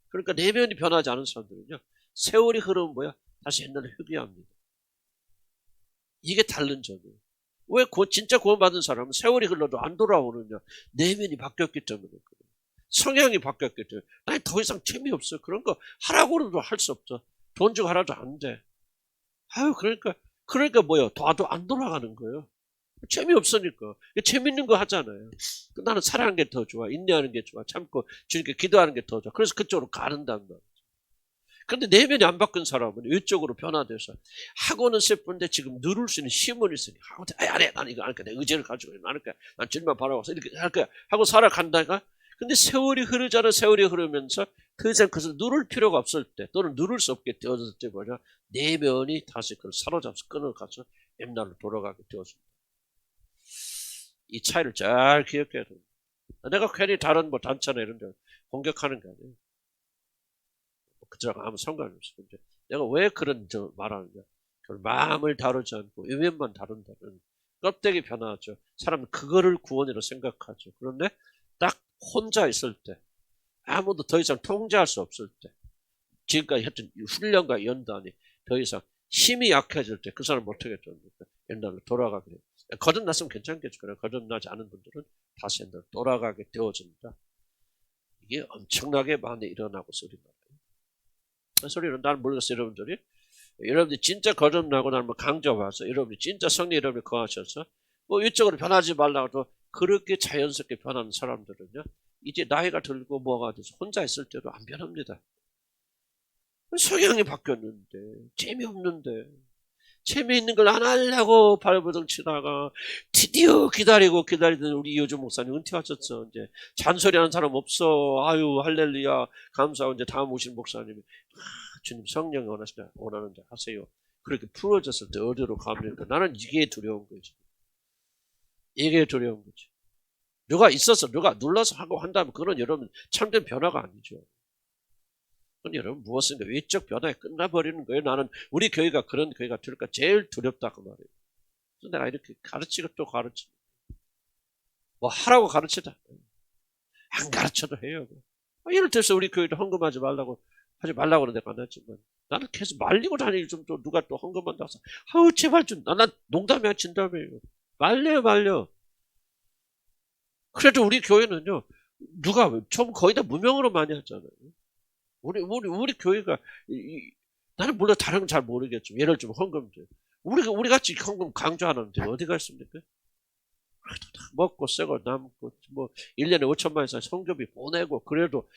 그러니까 내면이 변하지 않은 사람들은요. 세월이 흐르면 뭐야? 다시 옛날에 회귀합니다. 이게 다른 점이에요. 왜 진짜 구원받은 사람은 세월이 흘러도 안 돌아오느냐? 내면이 바뀌었기 때문에 그래요. 성향이 바뀌었기 때문에 아니 더 이상 재미없어. 그런 거 하라고 해도 할 수 없어. 돈 주고 하라도 안 돼. 아유 그러니까 뭐요? 더 안 돌아가는 거예요. 재미없으니까. 재밌는 거 하잖아요. 나는 사랑하는 게 더 좋아. 인내하는 게 좋아. 참고 주님께 기도하는 게 더 좋아. 그래서 그쪽으로 가는단 말이에요. 그런데 내면이 안 바꾼 사람은 이쪽으로 변화돼서 하고는 슬픈데 지금 누를 수 있는 힘은 있으니 하고 안 해. 난 이거 안 할까. 내 의지를 가지고 안 할까. 난 주님만 바라봐서 이렇게 할 거야. 하고 살아간다가 근데 세월이 흐르잖아. 세월이 흐르면서 더 이상 그것을 누를 필요가 없을 때 또는 누를 수 없게 되어졌을 때 뭐냐. 내면이 다시 그걸 사로잡아서 끊어가서 옛날로 돌아가게 되어집니다. 이 차이를 잘 기억해야 됩니다. 내가 괜히 다른 뭐 단체나 이런 데 공격하는 게 아니에요. 그들하고 아무 상관이 없어요. 내가 왜 그런 말하느냐. 마음을 다루지 않고 외면만 다룬다는 껍데기 변화하죠. 사람은 그거를 구원이라고 생각하죠. 그런데 딱 혼자 있을 때 아무도 더 이상 통제할 수 없을 때 지금까지 했던 훈련과 연단이 더 이상 힘이 약해질 때 그 사람은 어떻게 됩니까? 옛날로 돌아가게 돼요. 거듭났으면 괜찮겠죠. 그러나 거듭나지 않은 분들은 다시 옛날로 돌아가게 되어집니다. 이게 엄청나게 많이 일어나고 소리 말이에요. 그 소리는 난 모르겠어요. 여러분들이 진짜 거듭나고 나면 강조해서 여러분이 진짜 성령 여러분이 거하셔서 뭐 이쪽으로 변하지 말라고 그렇게 자연스럽게 변하는 사람들은요. 이제 나이가 들고 뭐가 돼서 혼자 있을 때도 안 변합니다. 성향이 바뀌었는데 재미없는데 재미있는 걸 안 하려고 발버둥 치다가 드디어 기다리던 우리 이효주 목사님 은퇴하셨어. 이제 잔소리하는 사람 없어. 아유 할렐루야 감사하고 이제 다음 오신 목사님이 주님 성령 원하는데 하세요. 그렇게 풀어졌을 때 어디로 가면 나는 이게 두려운 거지. 이게 두려운 거지. 누가 있어서 누가 눌러서 하고 한다면 그건 여러분 참된 변화가 아니죠. 여러분 무엇인가 외적 변화에 끝나버리는 거예요. 나는 우리 교회가 그런 교회가 될까 제일 두렵다고 말이에요. 그래서 내가 이렇게 가르치고 또 가르치고 뭐 하라고 가르치다 안 가르쳐도 해요. 예를 들어서 우리 교회도 헌금하지 말라고 하는 데가 안 했지만 나는 계속 말리고 다니고 좀 또 누가 또 헌금한다고 해서 아우 제발 좀 난 농담이야 진담이에요. 말려. 그래도 우리 교회는요 누가 좀 거의 다 무명으로 많이 하잖아요. 우리 교회가 나는 물론 다른 건 잘 모르겠지만 예를 들면 헌금들 우리 같이 헌금 강조하는데 어디가 있습니까? 먹고 쓰고 남고 뭐 1년에 5천만 원씩 성교비 보내고 그래도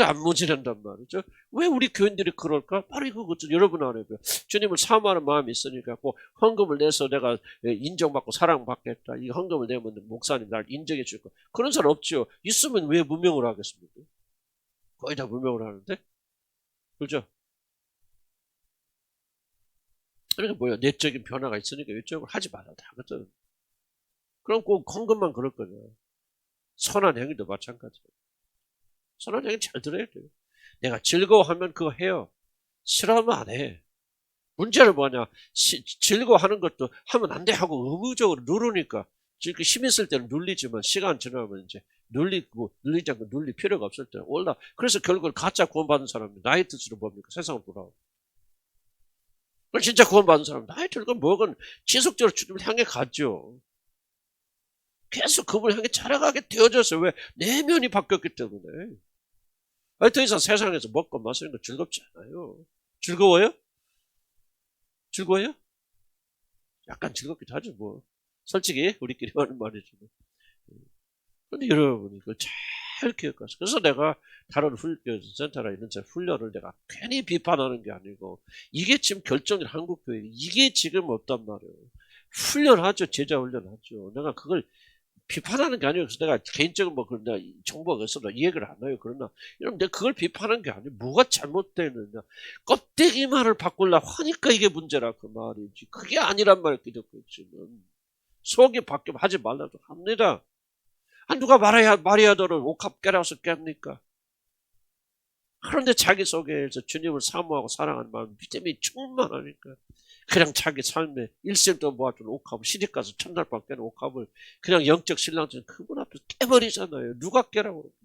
안 무지른단 말이죠. 왜 우리 교인들이 그럴까? 바로 이거거든요. 여러분 안에 주님을 사모하는 마음이 있으니까 꼭 헌금을 내서 내가 인정받고 사랑받겠다. 이 헌금을 내면 목사님 날 인정해 줄 거. 그런 사람 없죠. 있으면 왜 무명을 하겠습니까? 거의 다 무명을 하는데 그렇죠? 그러니까 뭐야 내적인 변화가 있으니까 이쪽으로 하지 말아도 하거든. 그럼 꼭 헌금만 그럴 거냐. 선한 행위도 마찬가지예요. 선한 행위 잘 들어야 돼요. 내가 즐거워하면 그거 해요. 싫어하면 안 해. 문제는 뭐냐. 즐거워하는 것도 하면 안 돼 하고 의무적으로 누르니까 힘 있을 때는 눌리지만 시간 지나면 이제 눌리지 않고 눌릴 필요가 없을 때는 올라. 그래서 결국 가짜 구원받은 사람이 나이 드수록 뭡니까? 세상으로 돌아오고. 진짜 구원받은 사람은 나이 들건 뭐건 지속적으로 주님을 향해 가죠. 계속 그분을 향해 자라가게 되어져서 왜 내면이 바뀌었기 때문에. 더 이상 세상에서 먹고 마시는 거 즐겁지 않아요. 즐거워요? 약간 즐겁기도 하죠 뭐. 솔직히 우리끼리 하는 말이지만. 근데 여러분이 그걸 잘 기억하세요. 그래서 내가 다른 센터나 이런 훈련을 내가 괜히 비판하는 게 아니고 이게 지금 결정이 한국교회 이게 지금 없단 말이에요. 훈련하죠. 제자 훈련하죠. 내가 그걸 비판하는 게 아니에요. 그래서 내가 개인적으로 뭐 그런다 정보가 있어도 이 얘기를 안 해요. 그러나 여러분 내가 그걸 비판하는 게 아니에요. 뭐가 잘못되느냐. 껍데기만을 바꾸려고 하니까 이게 문제라 그 말이지. 그게 아니란 말을 기독교 지금 속이 바뀌면 하지 말라고 합니다. 누가 마리아더를 옥합 깨라서 깹니까? 그런데 자기 속에서 주님을 사모하고 사랑하는 마음 믿음이 충만하니까 그냥 자기 삶에 일생도 모아준 옥합을 시집가서 첫날밤 깨는 옥합을 그냥 영적 신랑처럼 그분 앞에서 깨버리잖아요. 누가 깨라고 그럽니까?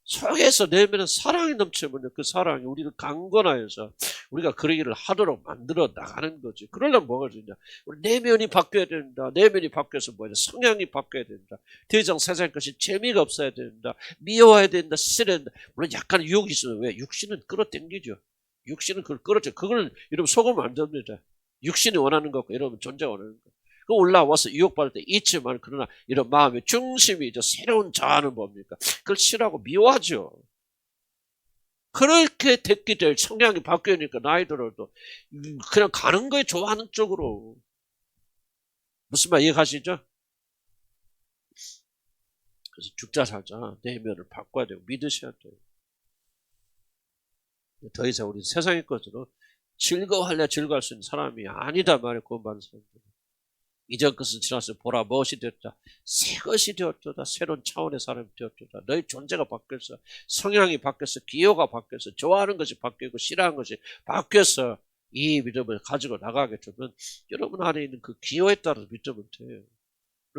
속에서 내면은 사랑이 넘치면 그 사랑이 우리를 강건하여서 우리가 그러기를 하도록 만들어 나가는 거지. 그러려면 뭐가 되냐? 우리 내면이 바뀌어야 된다. 내면이 바뀌어서 뭐냐? 성향이 바뀌어야 된다. 더 이상 세상 것이 재미가 없어야 된다. 미워야 된다. 싫어야 된다. 물론 약간 유혹이 있어요. 왜? 육신은 끌어당기죠. 육신은 그걸 끌어줘. 그걸 여러분 속으면 안 됩니다. 육신이 원하는 거고 여러분 존재가 원하는 거. 올라와서 유혹받을 때 있지만, 그러나 이런 마음의 중심이 이제 새로운 자아는 뭡니까? 그걸 싫어하고 미워하죠. 그렇게 됐기 때문에 성향이 바뀌니까 나이 들어도 그냥 가는 거에 좋아하는 쪽으로. 무슨 말 이해가시죠? 그래서 죽자 살자 내면을 바꿔야 되고 믿으셔야 돼요. 더 이상 우리 세상의 것으로 즐거워할래 즐거워할 수 있는 사람이 아니다 말이에요. 구원받은 사람들. 이전 것은 지나서 보라 무엇이 되었다. 새 것이 되었다. 새로운 차원의 사람이 되었다. 너희 존재가 바뀌었어. 성향이 바뀌었어. 기호가 바뀌었어. 좋아하는 것이 바뀌고 싫어하는 것이 바뀌었어. 이 믿음을 가지고 나가게 되면 여러분 안에 있는 그 기호에 따라서 믿으면 돼요.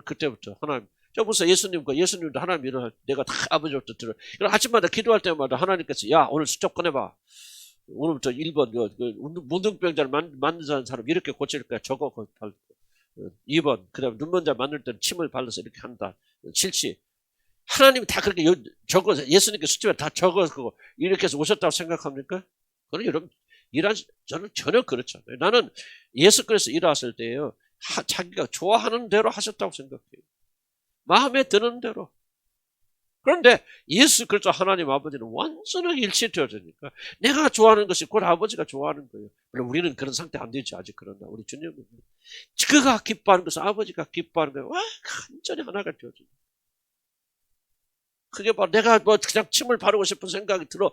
그때부터 하나님, 저 보세요. 예수님도 하나님 일어날 때 내가 다 아버지로부터 들어. 아침마다 기도할 때마다 하나님께서 야 오늘 수첩 꺼내봐. 오늘부터 1번 문둥병자를 만드는 사람 이렇게 고칠 거야. 저거 2번 그 다음에 눈먼자 만들 때는 침을 발라서 이렇게 한다. 실시. 하나님이 다 그렇게 적어서 예수님께 수첩에 다 적어서 이렇게 해서 오셨다고 생각합니까? 그건 여러분 저는 전혀 그렇지 않아요. 나는 예수 그리스도 일어났을 때요. 자기가 좋아하는 대로 하셨다고 생각해요. 마음에 드는 대로. 그런데 예수 그리스도 하나님 아버지는 완전하게 일치되어지니까 내가 좋아하는 것이 곧 아버지가 좋아하는 거예요. 물론 우리는 그런 상태 안 되지 아직. 그러나 우리 주님은 그가 기뻐하는 것은 아버지가 기뻐하는 거예요. 완전히 하나가 되어져요. 그게 바로 내가 그냥 침을 바르고 싶은 생각이 들어.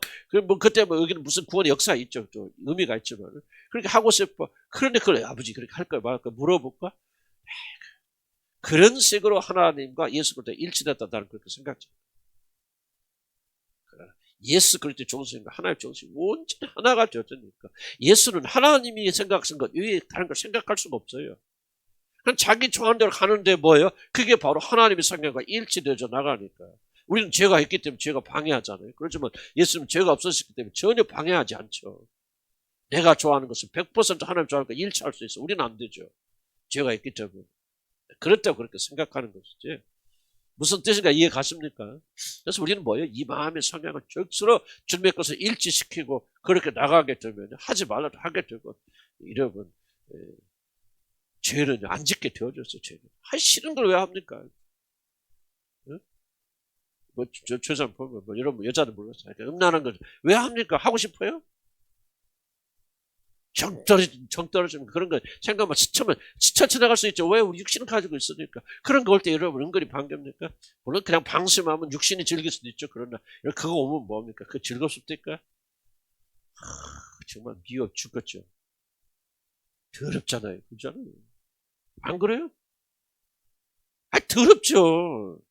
그때 여기는 무슨 구원의 역사 있죠. 또 의미가 있지만 그렇게 하고 싶어. 그런데 그래 아버지 그렇게 할 거야 말까 물어볼까? 그런 식으로 하나님과 예수 그리스도 일치됐다 나는 그렇게 생각해요. 예수 그리스도 중심과 하나님의 중심 온전히 하나가 되었으니까 예수는 하나님이 생각하신 것 위에 다른 걸 생각할 수가 없어요. 그럼 자기 좋아하는 대로 가는데 뭐예요? 그게 바로 하나님의 성향과 일치되어져 나가니까. 우리는 죄가 있기 때문에 죄가 방해하잖아요. 그렇지만 예수는 죄가 없으셨기 때문에 전혀 방해하지 않죠. 내가 좋아하는 것은 100% 하나님 좋아하는 거 일치할 수 있어. 우리는 안 되죠. 죄가 있기 때문에. 그렇다고 그렇게 생각하는 것이지. 무슨 뜻인가 이해 가십니까? 그래서 우리는 뭐예요? 이 마음의 성향을 적수로 주님의 것을 일치시키고 그렇게 나가게 되면 하지 말라도 하게 되고 여러분 죄는 안 짓게 되어졌어요. 죄는. 하기 싫은 걸 왜 합니까? 응? 저 사람 보면 여러분 여자는 모르겠어요. 음란한 걸 왜 합니까? 하고 싶어요? 정 떨어지면 그런 거 생각만 스쳐 지나갈 수 있죠. 왜? 우리 육신을 가지고 있으니까. 그런 거 올 때 여러분 은근히 반갑니까? 물론 그냥 방심하면 육신이 즐길 수도 있죠. 그러나 그거 오면 뭡니까? 그 즐겁습니까? 정말 미워 죽겠죠. 더럽잖아요. 그렇잖아요. 안 그래요? 더럽죠.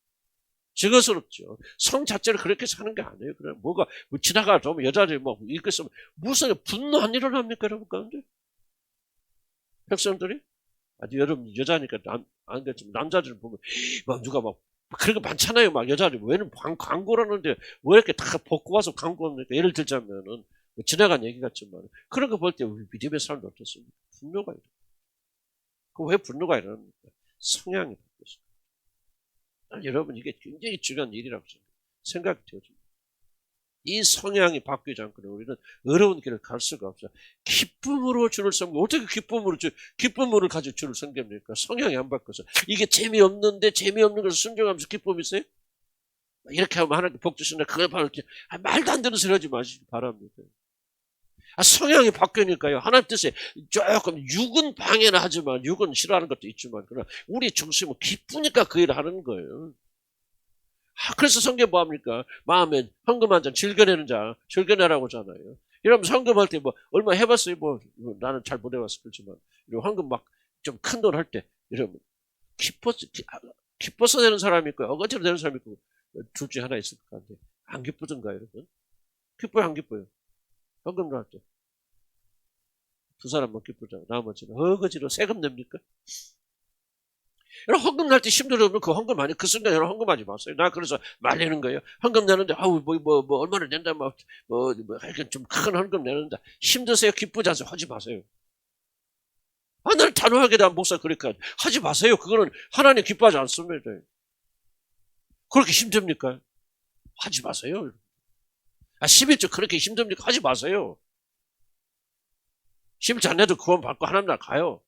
즐거스럽죠. 성 자체를 그렇게 사는 게 아니에요. 그래 뭐가 지나가도 여자들이 이렇게 쓰면 무슨 분노 안 일어납니까, 여러분 가운데? 백성들이? 여러분 여자니까 안 그렇지만 남자들 보면 누가 그런 거 많잖아요. 여자들이 왜는 광고라는데 왜 이렇게 다 벗고 와서 광고합니까? 예를 들자면은 지나간 얘기 같지만 그런 거 볼 때 우리 믿음의 사람도 어떻습니까? 분노가 일어나. 왜 분노가 일어납니까? 성향이 바뀌었어요. 여러분 이게 굉장히 중요한 일이라고 생각이 되어집니다. 이 성향이 바뀌지 않고는 우리는 어려운 길을 갈 수가 없어요. 기쁨으로 주를 섬기고 어떻게 기쁨으로 가지고 주를 섬깁니까? 성향이 안 바뀌어서 이게 재미없는 것을 순종하면서 기쁨이 있어요? 이렇게 하면 하나님 복 주시나 그걸 바를 때 말도 안 되는 소리 하지 마시기 바랍니다. 성향이 바뀌니까요. 하나님 뜻에 조금 육은 방해는 하지만 육은 싫어하는 것도 있지만 그러나 우리 중심은 기쁘니까 그 일을 하는 거예요. 그래서 성경 뭐합니까? 마음에 헌금 한 잔 즐겨내라고 하잖아요. 이러면 헌금할 때 얼마 해봤어요? 나는 잘 못 해봤어. 그렇지만 헌금 좀 큰 돈 할 때 이러면 기뻐서 내는 사람이 있고 어거지로 내는 사람이 있고 둘 중에 하나 있을 것 같은데 안 기쁘던가요, 여러분? 기뻐요, 안 기뻐요? 헌금 할 때. 두 사람만 기쁘잖아요. 나머지는 어거지로 세금 냅니까? 여러분 헌금 날 때 힘들으면 그 헌금 아니 그 순간 여러분 헌금하지 마세요. 나 그래서 말리는 거예요. 헌금 내는데 얼마나 낸다 좀 큰 헌금 내는다. 힘드세요? 기쁘지 않아요? 하지 마세요. 날 단호하게 난 목사 그러니까 하지 마세요. 그거는 하나님 기뻐하지 않습니다. 그렇게 힘듭니까? 하지 마세요. 11조 그렇게 힘듭니까? 하지 마세요. 11조 안 내도 구원 받고 하나님 나라 가요.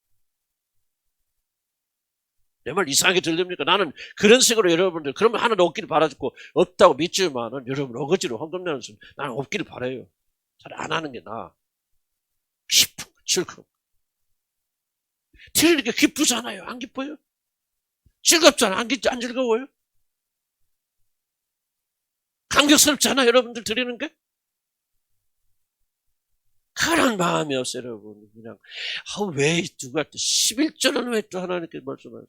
내 말 이상하게 들립니까? 나는 그런 식으로 여러분들 그러면 하나는 없기를 바라고 없다고 믿지만은 여러분 어거지로 헌금내는 순 나는 없기를 바라요. 잘 안 하는 게 나아. 기쁨, 즐거움. 드리는 게 기쁘잖아요. 안 기뻐요? 즐겁잖아. 안 즐거워요? 감격스럽잖아. 여러분들 드리는 게? 그런 마음이 없어요, 여러분. 그냥 왜 누가 또 11조는 왜 또 하나님께 말씀하세요?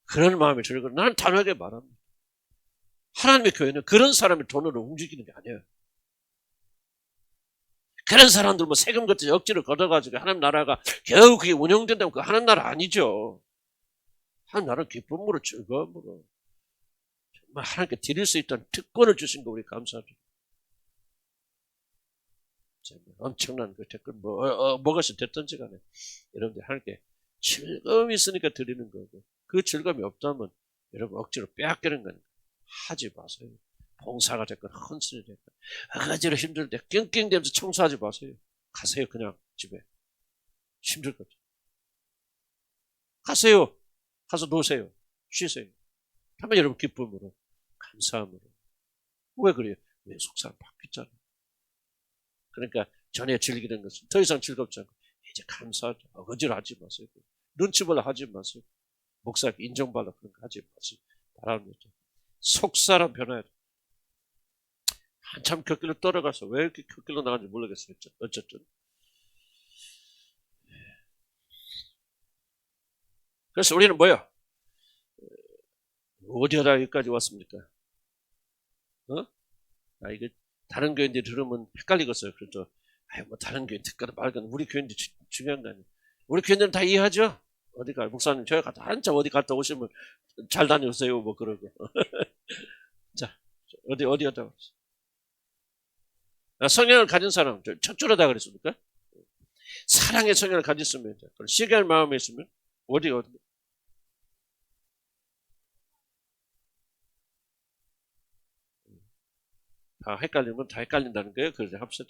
그런 마음이 들고 나는 단호하게 말합니다. 하나님의 교회는 그런 사람이 돈으로 움직이는 게 아니에요. 그런 사람들 뭐 세금 같은 억지로 걷어가지고 하나님 나라가 겨우 그게 운영된다면 그거 하나님 나라 아니죠. 하나님 나라는 기쁨으로 즐거움으로 정말 하나님께 드릴 수 있다는 특권을 주신 거 우리 감사드립니다. 엄청난 그 댓글 뭐가서 됐든지 간에 여러분들 하나님께 즐거움이 있으니까 드리는 거고 그 즐거움이 없다면 여러분 억지로 빼앗기는 건 하지 마세요. 봉사가 됐건 헌신이 됐건 어가지로 힘들 때 낑낑대면서 청소하지 마세요. 가세요. 그냥 집에. 힘들거든. 가세요. 가서 노세요. 쉬세요. 하면 여러분 기쁨으로 감사함으로. 왜 그래요? 왜 속상 바뀌잖아요. 그러니까 전에 즐기는 것은 더 이상 즐겁지 않고 이제 감사하죠. 어거지로 하지 마세요. 눈치 보려 하지 마세요. 목사님께 인정받아 그런 거 하지 마세요. 바랍니다. 속사람 변화야 돼. 한참 곁길로 떨어가서 왜 이렇게 곁길로 나간지 모르겠어요. 어쨌든. 그래서 우리는 뭐야? 어디 하다 여기까지 왔습니까? 이게 다른 교인들이 들으면 헷갈리겠어요. 그래서 뭐 다른 교인 듣거나 말거나 우리 교인들 중요한 거 아니에요. 우리 교인들은 다 이해하죠? 어디가 목사님 저희 갔다 한참 어디 갔다 오시면 잘 다녀오세요 뭐 그러고. 자 어디 갔다 왔어? 성령을 가진 사람 첫 줄에다 그랬습니까? 사랑의 성령을 가졌으면 시기할 마음에 있으면 어디 다 헷갈리면 다 헷갈린다는 거예요. 그래서 합시다.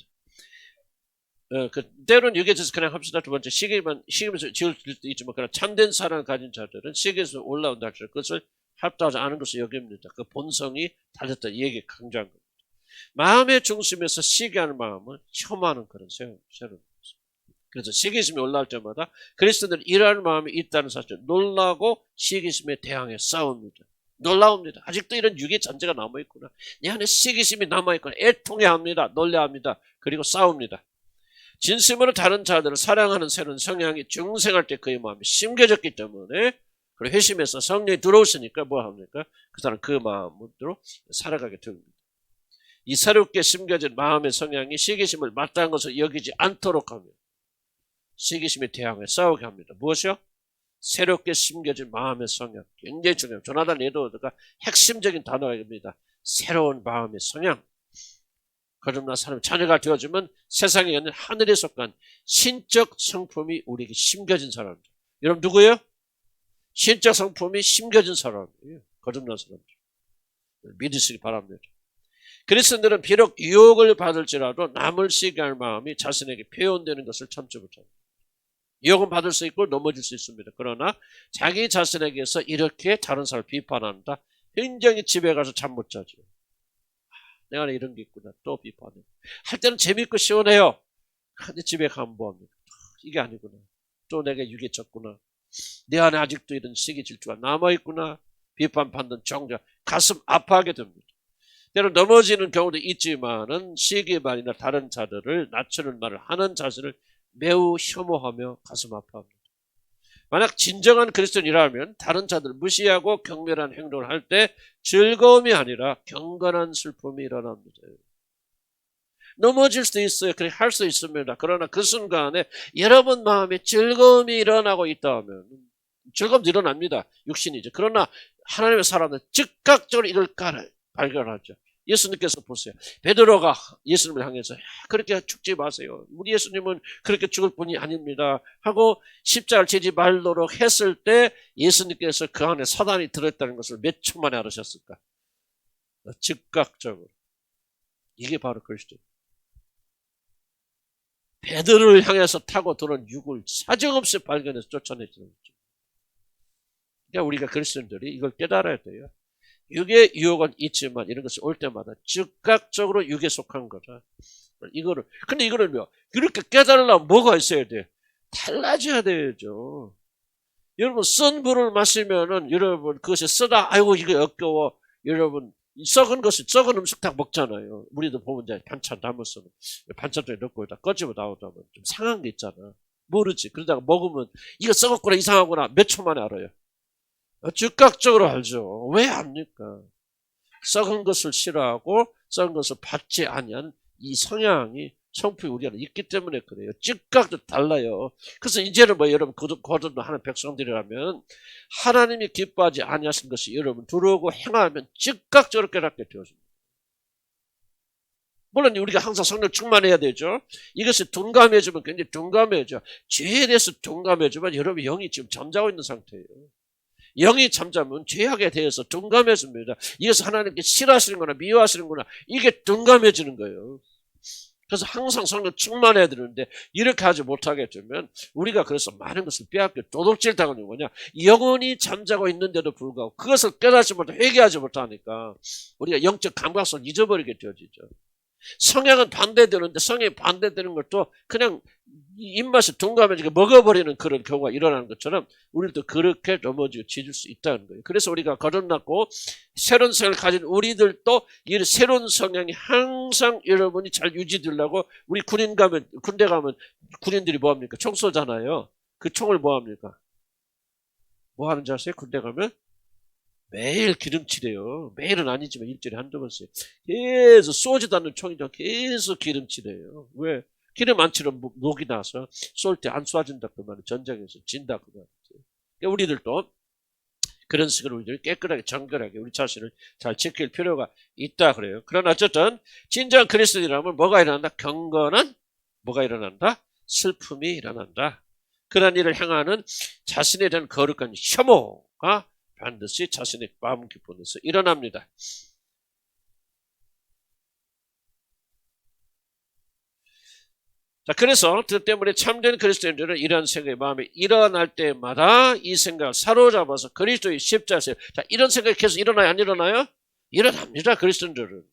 때로는 여기에서 그냥 합시다. 두 번째 시기면서 지을 수도 있지만 그냥 참된 사랑을 가진 자들은 시기에서 올라온다 할지라도 그것을 합당하지 않은 것을 여깁니다. 그 본성이 달렸다 이 얘기 강조한 겁니다. 마음의 중심에서 시기하는 마음은 혐오하는 그런 새로운 것입니다. 그래서 시기심이 올라올 때마다 그리스도인들은 이러한 마음이 있다는 사실 놀라고 시기심에 대항해 싸웁니다. 놀라웁니다. 아직도 이런 육의 잔재가 남아있구나. 내 안에 시기심이 남아있구나. 애통해합니다. 놀래합니다. 그리고 싸웁니다. 진심으로 다른 자들을 사랑하는 새로운 성향이 중생할 때 그의 마음이 심겨졌기 때문에 그리고 회심해서 성령이 들어오시니까 뭐 합니까? 그 사람 그 마음으로 살아가게 됩니다. 이 새롭게 심겨진 마음의 성향이 시기심을 마땅한 것을 여기지 않도록 합니다. 시기심에 대항해 싸우게 합니다. 무엇이요? 새롭게 심겨진 마음의 성향. 굉장히 중요해요. 조나단 에드워드가 핵심적인 단어입니다. 새로운 마음의 성향. 거듭난 사람이 자녀가 되어지면 세상에 있는 하늘에 속한 신적 성품이 우리에게 심겨진 사람입니다. 여러분 누구예요? 신적 성품이 심겨진 사람이에요. 거듭난 사람들. 믿으시기 바랍니다. 그리스도인들은 비록 유혹을 받을지라도 남을 시기할 마음이 자신에게 표현되는 것을 참지 못합니다. 유혹은 받을 수 있고 넘어질 수 있습니다. 그러나 자기 자신에게서 이렇게 다른 사람을 비판한다. 굉장히 집에 가서 잠 못 자죠. 내 안에 이런 게 있구나. 또 비판해. 할 때는 재밌고 시원해요. 근데 집에 가면 뭐합니까? 이게 아니구나. 또 내가 유괴 쳤구나. 내 안에 아직도 이런 시기 질투가 남아있구나. 비판받는 정자 가슴 아파하게 됩니다. 때로 넘어지는 경우도 있지만은 시기 말이나 다른 자들을 낮추는 말을 하는 자신을 매우 혐오하며 가슴 아파합니다. 만약 진정한 그리스도인이라면 다른 자들 무시하고 경멸한 행동을 할 때 즐거움이 아니라 경건한 슬픔이 일어납니다. 넘어질 수도 있어요. 그렇게 할 수 있습니다. 그러나 그 순간에 여러분 마음에 즐거움이 일어나고 있다면 즐거움도 일어납니다. 육신이죠. 그러나 하나님의 사람은 즉각적으로 이걸 발견하죠. 예수님께서 보세요. 베드로가 예수님을 향해서 그렇게 죽지 마세요. 우리 예수님은 그렇게 죽을 분이 아닙니다. 하고 십자가를 지지 말도록 했을 때 예수님께서 그 안에 사단이 들어있다는 것을 몇 초 만에 알으셨을까? 즉각적으로. 이게 바로 그리스도. 베드로를 향해서 타고 들어온 육을 사정없이 발견해서 쫓아내지는 거죠. 그러니까 우리가 그리스도인들이 이걸 깨달아야 돼요. 육의 유혹은 있지만 이런 것이 올 때마다 즉각적으로 육에 속한 거다. 근데 이거를 이렇게 깨달으려면 뭐가 있어야 돼? 달라져야 되죠. 여러분, 쓴 물을 마시면은, 여러분, 그것이 쓰다, 아이고, 이거 역겨워. 여러분, 썩은 음식 다 먹잖아요. 우리도 보면 이제 반찬 담았으면, 반찬통에 넣고 다 꺼지고 나오다면 좀 상한 게 있잖아. 모르지. 그러다가 먹으면, 이거 썩었구나, 이상하구나. 몇 초 만에 알아요. 즉각적으로 알죠. 왜 압니까? 썩은 것을 싫어하고, 썩은 것을 받지 아니한 이 성향이 성품이 우리 안에 있기 때문에 그래요. 즉각도 달라요. 그래서 이제는 여러분 거듭 하는 백성들이라면 하나님이 기뻐하지 아니하신 것이 여러분 들어오고 행하면 즉각적으로 깨닫게 되어집니다. 물론 우리가 항상 성령 충만해야 되죠. 이것이 둔감해지면 굉장히 둔감해져. 죄에 대해서 둔감해지면 여러분 영이 지금 잠자고 있는 상태예요. 영이 잠자면 죄악에 대해서 둔감해집니다. 이것을 하나님께 싫어하시는구나 미워하시는구나 이게 둔감해지는 거예요. 그래서 항상 성령 충만해야 되는데 이렇게 하지 못하게 되면 우리가 그래서 많은 것을 빼앗겨 도둑질 당하는 거냐. 영원히 잠자고 있는데도 불구하고 그것을 깨닫지 못하고 회개하지 못하니까 우리가 영적 감각성을 잊어버리게 되어지죠. 성향은 반대되는데 성향이 반대되는 것도 그냥 입맛이 둔감해지게 먹어버리는 그런 경우가 일어나는 것처럼 우리도 그렇게 넘어지고 지질 수 있다는 거예요. 그래서 우리가 거듭났고 새로운 성향을 가진 우리들도 이 새로운 성향이 항상 여러분이 잘 유지되려고 우리 군대 가면 군인들이 뭐합니까? 총 쏘잖아요. 그 총을 뭐합니까? 뭐 하는지 아세요? 군대 가면? 매일 기름칠해요. 매일은 아니지만 일주일에 한두 번 써요. 계속 쏘지도 않는 총이죠. 계속 기름칠해요. 왜? 기름 안 치면 녹이 나서 쏠 때 안 쏴진다 그 말은 전쟁에서 진다 그 말이죠. 그러니까 우리들도 그런 식으로 우리들이 깨끗하게 정결하게 우리 자신을 잘 지킬 필요가 있다 그래요. 그러나 어쨌든 진정한 그리스도인이라면 뭐가 일어난다? 경건한 뭐가 일어난다? 슬픔이 일어난다. 그런 일을 향하는 자신에 대한 거룩한 혐오가 반드시 자신의 마음 깊은데서 일어납니다. 자, 그래서 그 때문에 참된 그리스도인들은 이러한 생각이 마음에 일어날 때마다 이 생각을 사로잡아서 그리스도의 십자가에서 자, 이런 생각이 계속 일어나요? 안 일어나요? 일어납니다. 그리스도인들은.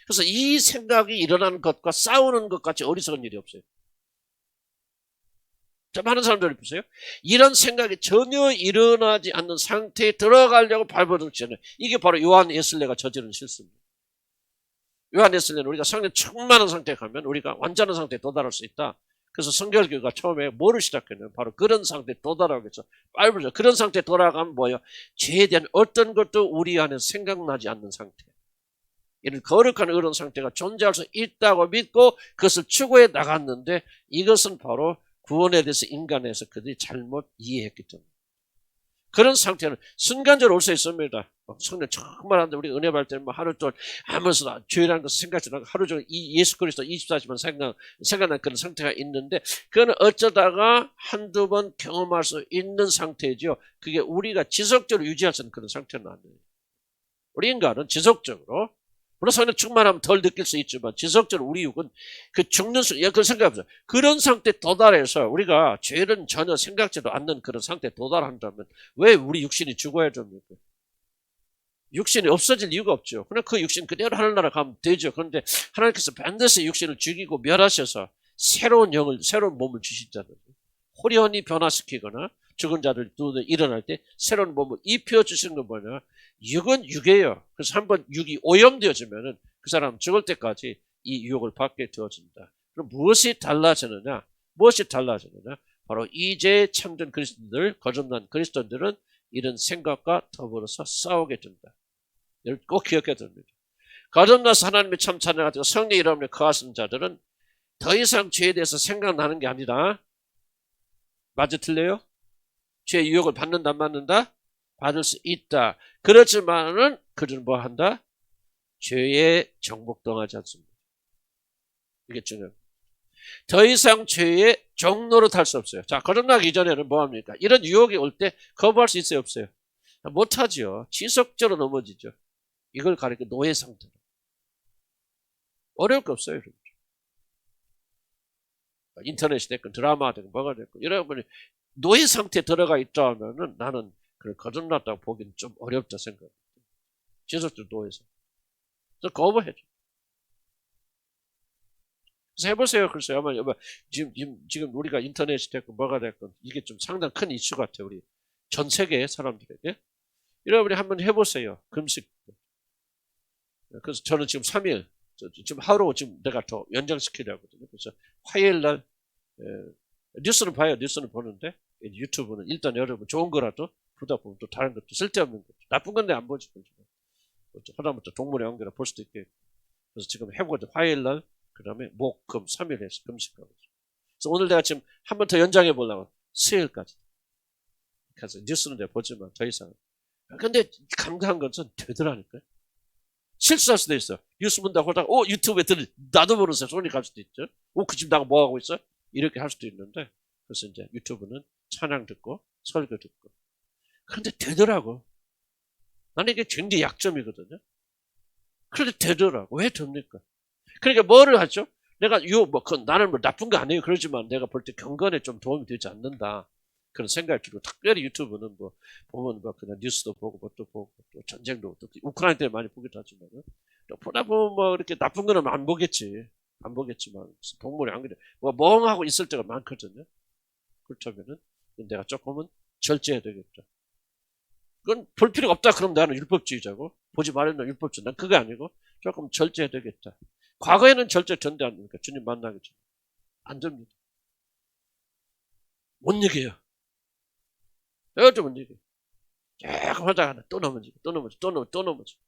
그래서 이 생각이 일어나는 것과 싸우는 것 같이 어리석은 일이 없어요. 자, 많은 사람들이 보세요. 이런 생각이 전혀 일어나지 않는 상태에 들어가려고 발버둥치잖아요. 이게 바로 요한 웨슬레가 저지른 실수입니다. 요한 웨슬레는 우리가 성령 충만한 상태에 가면 우리가 완전한 상태에 도달할 수 있다. 그래서 성결교가 처음에 뭐를 시작했냐면 바로 그런 상태에 도달하기 위해서 빨리 그런 상태에 돌아가면 뭐예요? 죄에 대한 어떤 것도 우리 안에 생각나지 않는 상태. 이런 거룩한 그런 상태가 존재할 수 있다고 믿고 그것을 추구해 나갔는데 이것은 바로 구원에 대해서 인간에서 그들이 잘못 이해했기 때문에 그런 상태는 순간적으로 올 수 있습니다. 성령 정말 한데 우리 은혜 받을 때는 하루 종일 하면서 죄라는 것을 생각하지 않고 하루 종일 예수 그리스도 24시간 생각나는 그런 상태가 있는데 그거는 어쩌다가 한두 번 경험할 수 있는 상태죠. 그게 우리가 지속적으로 유지할 수 있는 그런 상태는 아니에요. 우리 인간은 지속적으로 물론 성령 충만하면 덜 느낄 수 있지만 지속적으로 우리 육은 그 죽는 순간 그걸 생각해보세요. 그런 상태에 도달해서 우리가 죄는 전혀 생각지도 않는 그런 상태에 도달한다면 왜 우리 육신이 죽어야 됩니까? 육신이 없어질 이유가 없죠. 그냥 그 육신 그대로 하늘나라 가면 되죠. 그런데 하나님께서 반드시 육신을 죽이고 멸하셔서 새로운 몸을 주시잖아요. 호련히 변화시키거나 죽은 자들 일어날 때 새로운 몸을 입혀주시는 건 뭐냐? 육은 육이에요. 그래서 한번 육이 오염되어지면은 그 사람 죽을 때까지 이 유혹을 받게 되어진다. 그럼 무엇이 달라지느냐? 바로 이제 참된 그리스도인들, 거듭난 그리스도인들은 이런 생각과 더불어서 싸우게 된다. 여러분 꼭 기억해야 됩니다. 거듭나서 하나님의 참 찬양하고 성령 이름으로 거하시는 자들은 더 이상 죄에 대해서 생각나는 게 아니라 맞아 틀려요? 죄의 유혹을 받는다 안 받는다? 받을 수 있다. 그렇지만은 그들은 뭐 한다? 죄에 정복당하지 않습니다. 이게 중요합니다. 더 이상 죄의 종로로 탈 수 없어요. 자, 거듭나기 전에는 뭐 합니까? 이런 유혹이 올 때 거부할 수 있어요, 없어요? 못하죠. 지속적으로 넘어지죠. 이걸 가리켜 노예 상태로. 어려울 거 없어요, 여러분. 인터넷이 됐건 드라마가 됐건 뭐가 됐건 여러분이 노예 상태에 들어가 있다 하면은 나는 그걸 거듭났다고 보기는 좀 어렵다 생각합니다. 지속적으로 노예에서. 그래서 거부해줘. 그래서 해보세요. 글쎄요. 아마 지금 우리가 인터넷이 됐고 뭐가 됐건 이게 좀 상당히 큰 이슈 같아요. 우리 전 세계 사람들에게. 여러분이 한번 해보세요. 금식. 그래서 저는 지금 3일, 지금 하루 지금 내가 더 연장시키려고 하거든요. 그래서 화요일 날, 뉴스는 봐요. 뉴스는 보는데, 유튜브는 일단 여러분 좋은 거라도 보다 보면 또 다른 것도 쓸데없는 것. 나쁜 건데 안 보지. 하다못해 동물의 연결을 볼 수도 있게. 그래서 지금 해보거든. 화요일 날, 그 다음에 목, 금, 3일 해서 금식하고 있어요. 그래서 오늘 내가 지금 한 번 더 연장해 보려고 수요일까지. 그래서 뉴스는 내가 보지만 더 이상. 근데 감사한 것은 되더라니까요. 실수할 수도 있어. 뉴스 본다고 하다가, 유튜브에 나도 모르는 사람 손이 갈 수도 있죠. 그 집 나가 뭐 하고 있어? 이렇게 할 수도 있는데, 그래서 이제 유튜브는 찬양 듣고, 설교 듣고. 그런데 되더라고. 나는 이게 굉장히 약점이거든요. 그런데 되더라고. 왜 됩니까? 그러니까 뭐를 하죠? 내가, 나는 뭐 나쁜 거 아니에요. 그러지만 내가 볼 때 경건에 좀 도움이 되지 않는다. 그런 생각이 들고, 특별히 유튜브는 보면 그냥 뉴스도 보고, 뭣도 보고, 또 전쟁도, 또 우크라이나 때문에 많이 보기도 하지만, 또 보다 보면 이렇게 나쁜 거는 안 보겠지. 안 보겠지만, 동물이 안 그래. 멍하고 있을 때가 많거든요. 그렇다면은, 내가 조금은 절제해야 되겠다. 그건 볼 필요가 없다. 그럼 나는 율법주의자고, 보지 말라는 율법주의. 난 그게 아니고, 조금 절제해야 되겠다. 과거에는 절제 전대 안 됩니까? 주님 만나기 전에. 안 됩니다. 못 이겨요. 못 이겨요. 조금 하다가 또 넘어지고, 또 넘어지고.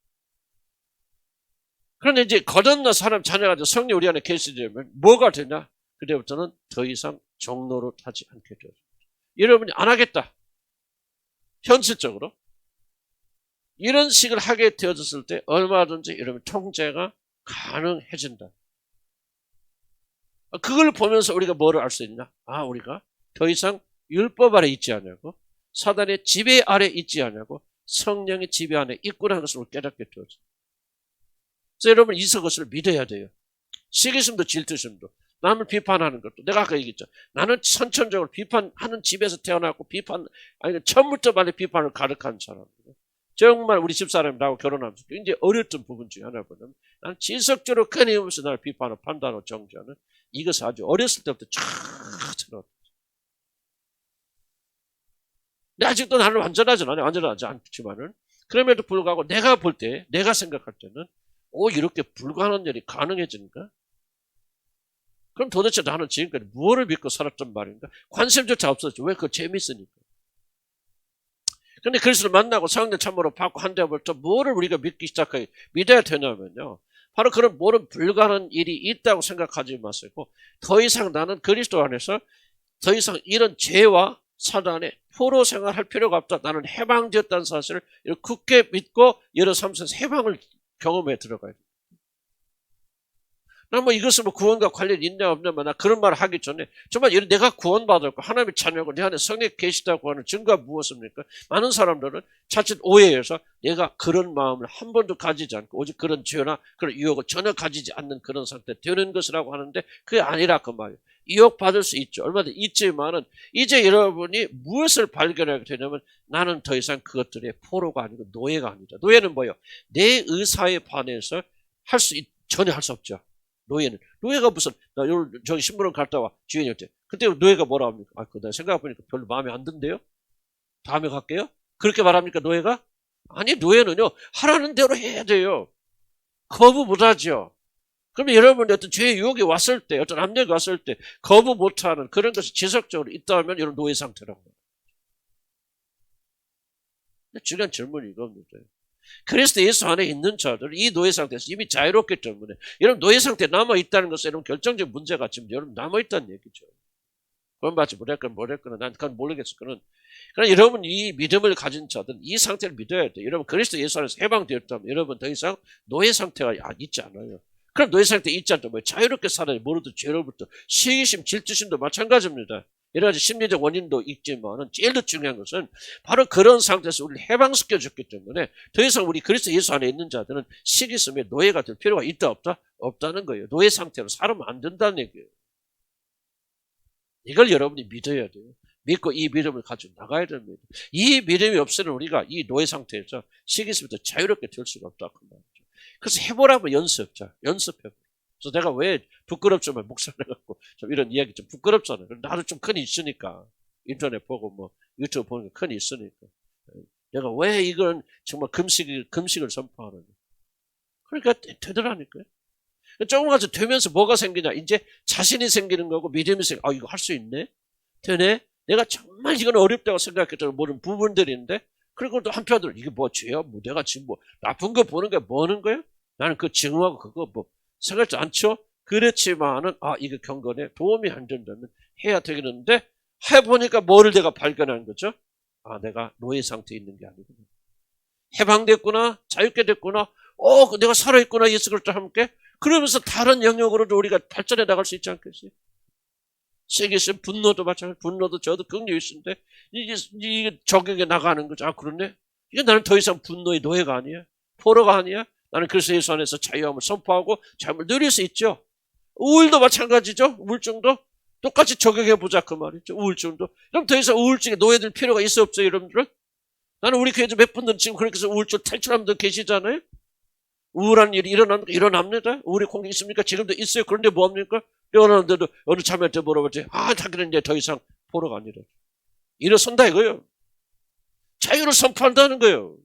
그런데 이제 거듭난 사람 자녀가 성령 우리 안에 계시되면 뭐가 되냐? 그때부터는 더 이상 종로로 타지 않게 되어집니다. 여러분이 안 하겠다. 현실적으로. 이런 식을 하게 되어졌을 때 얼마든지 여러분 통제가 가능해진다. 그걸 보면서 우리가 뭐를 알 수 있냐? 우리가 더 이상 율법 아래 있지 않냐고, 사단의 지배 아래 있지 않냐고, 성령의 지배 안에 있구나 하는 것을 깨닫게 되어져. 그래서 여러분 이것을 믿어야 돼요. 시기심도 질투심도, 남을 비판하는 것도, 내가 아까 얘기했죠. 나는 선천적으로 비판하는 집에서 태어났고 처음부터 말에 비판을 가득한 사람이에요. 정말 우리 집사람이 나하고 결혼하면서 굉장히 어렸던 부분 중에 하나 보면, 나는 지속적으로 끊임없이 나를 비판하고 판단하고 정죄하는 이것을 아주 어렸을 때부터 쫙 쳐놨어요. 근데 아직도 나는 완전하지 않지만은, 그럼에도 불구하고 내가 볼 때, 내가 생각할 때는, 이렇게 불가능한 일이 가능해지는가? 그럼 도대체 나는 지금까지 무엇을 믿고 살았단 말인가? 관심조차 없었죠. 왜? 그거 재밌으니까. 근데 그리스도를 만나고 성령 참으로 받고 한 다음부터 뭐를 우리가 믿기 믿어야 되냐면요. 바로 그런 모든 불가능한 일이 있다고 생각하지 마시고, 더 이상 나는 그리스도 안에서 더 이상 이런 죄와 사단의 포로 생활할 필요가 없다. 나는 해방되었다는 사실을 굳게 믿고 여러 삶 속에서 해방을 경험해 들어가야 돼. 나 이것은 구원과 관련이 있냐 없냐면, 나 그런 말을 하기 전에 정말 내가 구원받았고 하나님의 자녀고 내 안에 성령이 계시다고 하는 증거가 무엇입니까? 많은 사람들은 자칫 오해해서 내가 그런 마음을 한 번도 가지지 않고 오직 그런 죄나 그런 유혹을 전혀 가지지 않는 그런 상태 되는 것이라고 하는데, 그게 아니라 그 말이에요. 유혹받을 수 있죠. 얼마든지 있지만은 이제 여러분이 무엇을 발견하게 되냐면, 나는 더 이상 그것들의 포로가 아니고 노예가 아니다. 노예는 뭐예요? 내 의사에 반해서 전혀 할 수 없죠. 노예가 무슨, 저기 신문을 갔다 와, 주인한테. 그때 노예가 뭐라 합니까? 내가 생각해보니까 별로 마음에 안 든대요? 다음에 갈게요? 그렇게 말합니까, 노예가? 아니, 노예는요, 하라는 대로 해야 돼요. 거부 못하죠. 그러면 여러분이 어떤 죄의 유혹이 왔을 때, 어떤 압력이 왔을 때, 거부 못하는 그런 것이 지속적으로 있다면 이런 노예 상태라고 합니다. 중요한 질문이 이겁니다. 그리스도 예수 안에 있는 자들, 이 노예 상태에서 이미 자유롭기 때문에, 여러분 노예 상태에 남아있다는 것은 여러분 결정적인 문제가 지금 여러분 남아있다는 얘기죠. 구원받지 못했거나 난 그건 모르겠어. 그러나 여러분 이 믿음을 가진 자들은 이 상태를 믿어야 돼. 여러분 그리스도 예수 안에서 해방되었다면 여러분 더 이상 노예 상태가 있지 않아요. 그럼 노예 상태에 있지 않다면 자유롭게 살아야 모르도 죄로부터 시기심, 질투심도 마찬가지입니다. 여러 가지 심리적 원인도 있지만 제일 더 중요한 것은 바로 그런 상태에서 우리를 해방시켜줬기 때문에 더 이상 우리 그리스도 예수 안에 있는 자들은 시기심에 노예가 될 필요가 있다 없다? 없다는 거예요. 노예 상태로 살면 안 된다는 얘기예요. 이걸 여러분이 믿어야 돼요. 믿고 이 믿음을 가지고 나가야 됩니다. 이 믿음이 없으면 우리가 이 노예 상태에서 시기에서부터 자유롭게 될 수가 없다. 그 말이죠. 그래서 해보라고 연습해보라. 그래서 내가 왜 부끄럽지만 목사를 해갖고 좀 이런 이야기 좀 부끄럽잖아요. 나도 좀 큰 있으니까 인터넷 보고 뭐 유튜브 보는 게 큰 있으니까 내가 왜 이건 정말 금식을 선포하느냐. 그러니까 되더라니까요. 조금 가서 되면서 뭐가 생기냐. 이제 자신이 생기는 거고 믿음이 생기고 이거 할 수 있네. 되네. 내가 정말 이건 어렵다고 생각했던 모르는 부분들인데 그리고 또 한편으로 이게 뭐 죄야? 뭐 내가 지금 뭐 나쁜 거 보는 게 뭐는 거야? 나는 그 증오하고 그거 뭐 생각지 않죠? 그렇지만은 이거 경건에 도움이 안 된다면 해야 되겠는데 해보니까 뭐를 내가 발견한 거죠? 내가 노예 상태에 있는 게 아니구나. 해방됐구나. 자유롭게 됐구나. 내가 살아있구나. 예수 그리스도 함께. 그러면서 다른 영역으로도 우리가 발전해 나갈 수 있지 않겠어요? 세계 있으면 분노도 마찬가지. 분노도 저도 긍휼이 있는데 이게 적용해 나가는 거죠. 그렇네. 이게 나는 더 이상 분노의 노예가 아니야. 포로가 아니야. 나는 그래서 예수 안에서 자유함을 선포하고 자유함을 누릴 수 있죠. 우울도 마찬가지죠. 우울증도 똑같이 적용해보자 그 말이죠. 우울증도. 그럼 더 이상 우울증에 노예될 필요가 있어 없어요 여러분들은? 나는 우리 교회에서 몇 분들 지금 그렇게 해서 우울증 탈출하는 분들 계시잖아요. 우울한 일이 일어납니다. 우울의 공격이 있습니까? 지금도 있어요. 그런데 뭐합니까? 어느 참여한테 물어봤지. 자기는 이제 더 이상 포로가 아니라. 일어선다 이거예요. 자유를 선포한다는 거예요.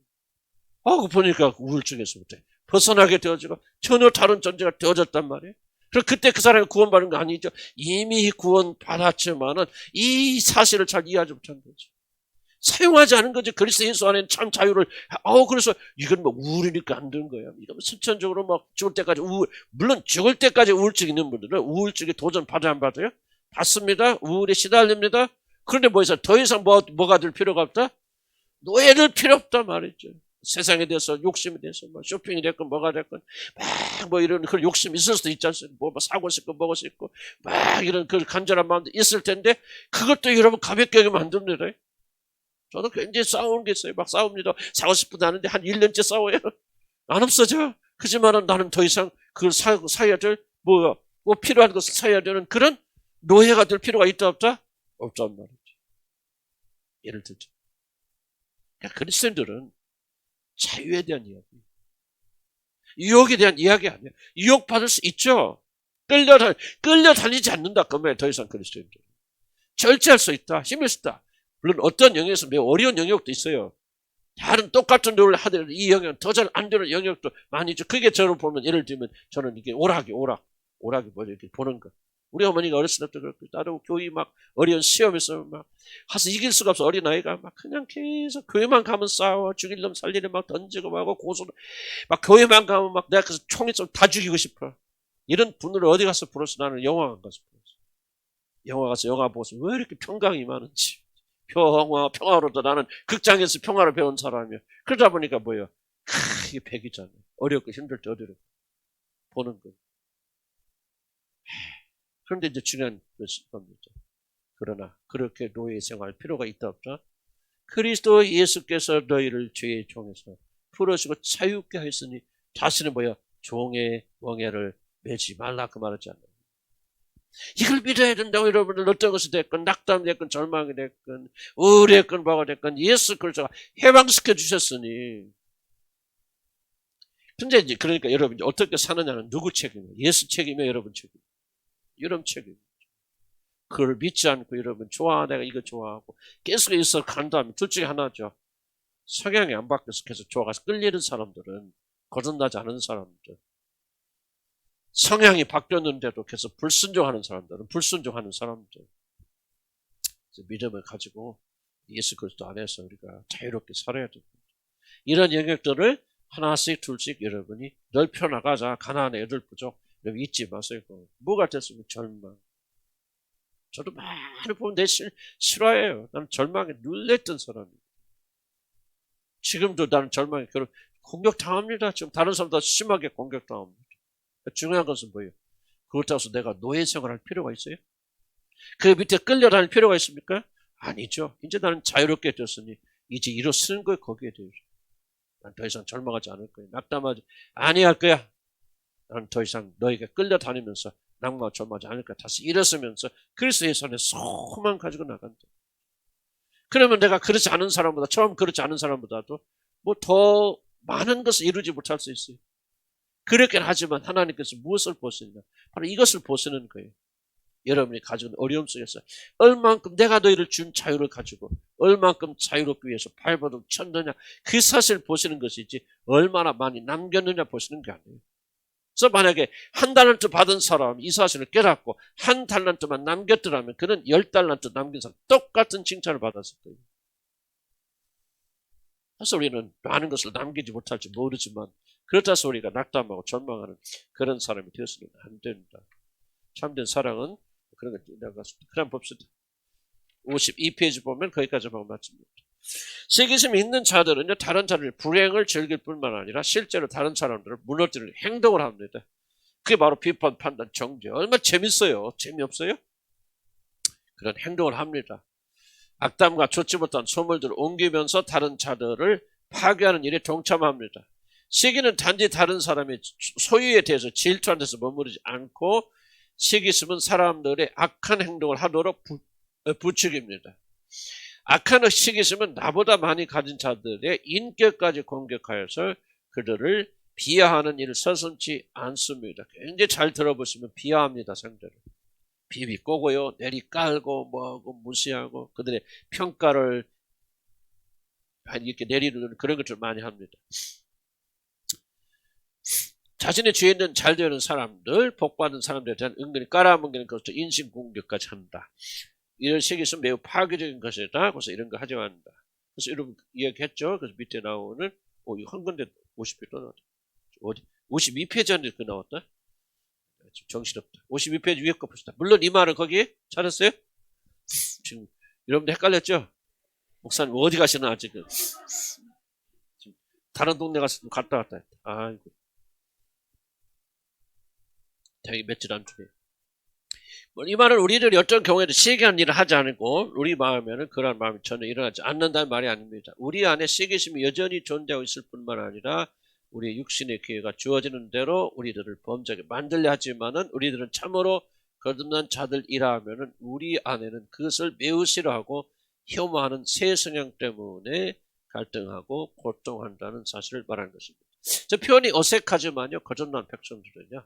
보니까 우울증에서부터 벗어나게 되어지고 전혀 다른 존재가 되어졌단 말이에요. 그럼 그때 그 사람이 구원받은 거 아니죠. 이미 구원받았지만은 이 사실을 잘 이해하지 못한 거죠. 사용하지 않은 거죠. 그리스도 예수 안에는 참 자유를. 그래서 이건 뭐 우울이니까 안 되는 거예요. 이건 선천적으로 막 죽을 때까지 물론 죽을 때까지 우울증 있는 분들은 우울증에 도전 받아야 안 받아요? 받습니다. 우울에 시달립니다. 그런데 더 이상 뭐가 될 필요가 없다? 노예될 필요 없다 말이죠. 세상에 대해서 욕심에 대해서 쇼핑이 됐건 뭐가 됐건 막 이런 그런 욕심이 있을 수도 있지 않습니까? 뭐 사고 싶고 먹을 수 있고 막 이런 그 간절한 마음도 있을 텐데 그것도 여러분 가볍게 여기면 안 됩니다. 저도 굉장히 싸우는 게 있어요. 막 싸웁니다. 사고 싶어도 하는데 한 1년째 싸워요. 안 없어져. 그렇지만은 나는 더 이상 그걸 사야 될 필요한 것을 사야 되는 그런 노예가 될 필요가 있다 없다? 없단 말이죠. 예를 들죠. 그러니까 그리스도인들은 자유에 대한 이야기, 유혹에 대한 이야기 아니에요. 유혹받을 수 있죠. 끌려다니지 않는다. 그러면 더 이상 그리스도인들 절제할 수 있다. 힘을 쓰다. 물론 어떤 영역에서 매우 어려운 영역도 있어요. 다른 똑같은 노를 하더라도 이 영역은 더 잘 안 되는 영역도 많이 있죠. 그게 저를 보면 예를 들면 저는 이게 오락이 뭐죠? 이렇게 보는 거. 우리 어머니가 어렸을 때도 그렇고 나도 교회 막 어려운 시험에서 막 가서 이길 수가 없어. 어린아이가 막 그냥 계속 교회만 가면 싸워. 죽일 놈 살리는 막 던지고 막 고소를 막 교회만 가면 막 내가 그래서 총에 좀 다 죽이고 싶어. 이런 분들을 어디 가서 불었어? 나는 영화관 가서 불었어. 영화 가서 영화 보고서 왜 이렇게 평강이 많은지. 평화로도 나는 극장에서 평화를 배운 사람이야. 그러다 보니까 이게 백이잖아요. 어렵고 힘들 때 어디로 보는 거. 그런데 이제 중요한 겁니다. 그러나 그렇게 노예 생활할 필요가 있다 없다? 그리스도 예수께서 너희를 죄의 종에서 풀어주고 자유케 하였으니 다시는 종의 멍에를 매지 말라 그 말하지 않나요? 이걸 믿어야 된다고 여러분들 어떤 것이 됐건 낙담이 됐건 절망이 됐건 우울했건 뭐가 됐건 예수 그리스도가 해방시켜 주셨으니 근데 이제 그러니까 여러분이 어떻게 사느냐는 누구 책임이에요? 예수 책임이에요? 여러분 책임이에요? 여러분 책임이에요. 그걸 믿지 않고 여러분 내가 이거 좋아하고 계속 있어 간다면 둘 중에 하나죠. 성향이 안 바뀌어서 계속 좋아가서 끌리는 사람들은 거듭나지 않은 사람들, 성향이 바뀌었는데도 계속 불순종하는 사람들 믿음을 가지고 예수 그리스도 안에서 우리가 자유롭게 살아야 됩니다. 이런 영역들을 하나씩 둘씩 여러분이 넓혀나가자. 가나안의 8부족 여러분 잊지 마세요. 뭐가 됐으면 절망. 저도 많이 보면 내 싫어해요. 나는 절망에 눌렸던 사람이에요. 지금도 나는 절망에 공격당합니다. 지금 다른 사람보다 심하게 공격당합니다. 중요한 것은 뭐예요? 그렇다고 해서 내가 노예 생활할 필요가 있어요? 그 밑에 끌려다닐 필요가 있습니까? 아니죠. 이제 나는 자유롭게 됐으니 이제 일어서는 거예요. 거기에 대해서. 난 더 이상 절망하지 않을 거예요. 낙담하지 아니할 거야. 나는 더 이상 너에게 끌려다니면서 낙망 절망하지 않을 거야. 다시 일어서면서 그리스도의 손에 소망 가지고 나간다. 그러면 내가 그렇지 않은 사람보다, 처음 그렇지 않은 사람보다도 뭐 더 많은 것을 이루지 못할 수 있어요. 그렇긴 하지만 하나님께서 무엇을 보시느냐? 바로 이것을 보시는 거예요. 여러분이 가진 어려움 속에서 얼만큼 내가 너희를 준 자유를 가지고 얼만큼 자유롭기 위해서 발버둥 쳤느냐, 그 사실을 보시는 것이지 얼마나 많이 남겼느냐 보시는 게 아니에요. 그래서 만약에 한 달란트 받은 사람이 이 사실을 깨닫고 한 달란트만 남겼더라면 그는 10달란트 남긴 사람 똑같은 칭찬을 받았을 거예요. 그래서 우리는 많은 것을 남기지 못할지 모르지만 그렇다 해서 우리가 낙담하고 절망하는 그런 사람이 되어서는 안 된다. 참된 사랑은 그런 걸 나갔습니다. 그럼 봅시다. 52페이지 보면 거기까지 보면 맞습니다. 시기심이 있는 자들은요, 다른 자를 불행을 즐길 뿐만 아니라 실제로 다른 사람들을 무너뜨리는 행동을 합니다. 그게 바로 비판, 판단, 정죄. 얼마나 재밌어요? 재미없어요? 그런 행동을 합니다. 악담과 좋지 못한 소물들을 옮기면서 다른 자들을 파괴하는 일에 동참합니다. 시기는 단지 다른 사람의 소유에 대해서 질투하는 데서 머무르지 않고 시기심은 사람들의 악한 행동을 하도록 부추깁니다. 악한 시기심은 나보다 많이 가진 자들의 인격까지 공격하여서 그들을 비하하는 일을 서슴지 않습니다. 굉장히 잘 들어보시면 비하합니다. 상대를. 비비 꼬고요, 내리 깔고 뭐하고 무시하고 그들의 평가를 이렇게 내리는 그런 것들을 많이 합니다. 자신의 죄 있는 잘 되는 사람들, 복받은 사람들에 대한 은근히 깔아뭉개는 것도 인신공격까지 한다. 이런 시기는 매우 파괴적인 것이다. 그래서 이런 거 하지 않는다. 그래서 여러분 이야기했죠. 그래서 밑에 나오는 이거 한 건데 50페이지 또 나왔다. 어디 52페이지인데 그 나왔다. 정신없다. 52페이지 위에 거 봅시다. 물론 이 말은 거기에 찾았어요? 지금 여러분들 헷갈렸죠? 목사님 어디 가시나 지금 다른 동네 가서 갔다 왔다 했다. 아이고. 되게 며칠 안 중에. 이 말은 우리들이 어떤 경우에도 시기한 일을 하지 않고 우리 마음에는 그런 마음이 전혀 일어나지 않는다는 말이 아닙니다. 우리 안에 시기심이 여전히 존재하고 있을 뿐만 아니라 우리 육신의 기회가 주어지는 대로 우리들을 범죄하게 만들려 하지만은 우리들은 참으로 거듭난 자들이라 하면은 우리 안에는 그것을 매우 싫어하고 혐오하는 새 성향 때문에 갈등하고 고통한다는 사실을 말하는 것입니다. 저 표현이 어색하지만요, 거듭난 백성들은요,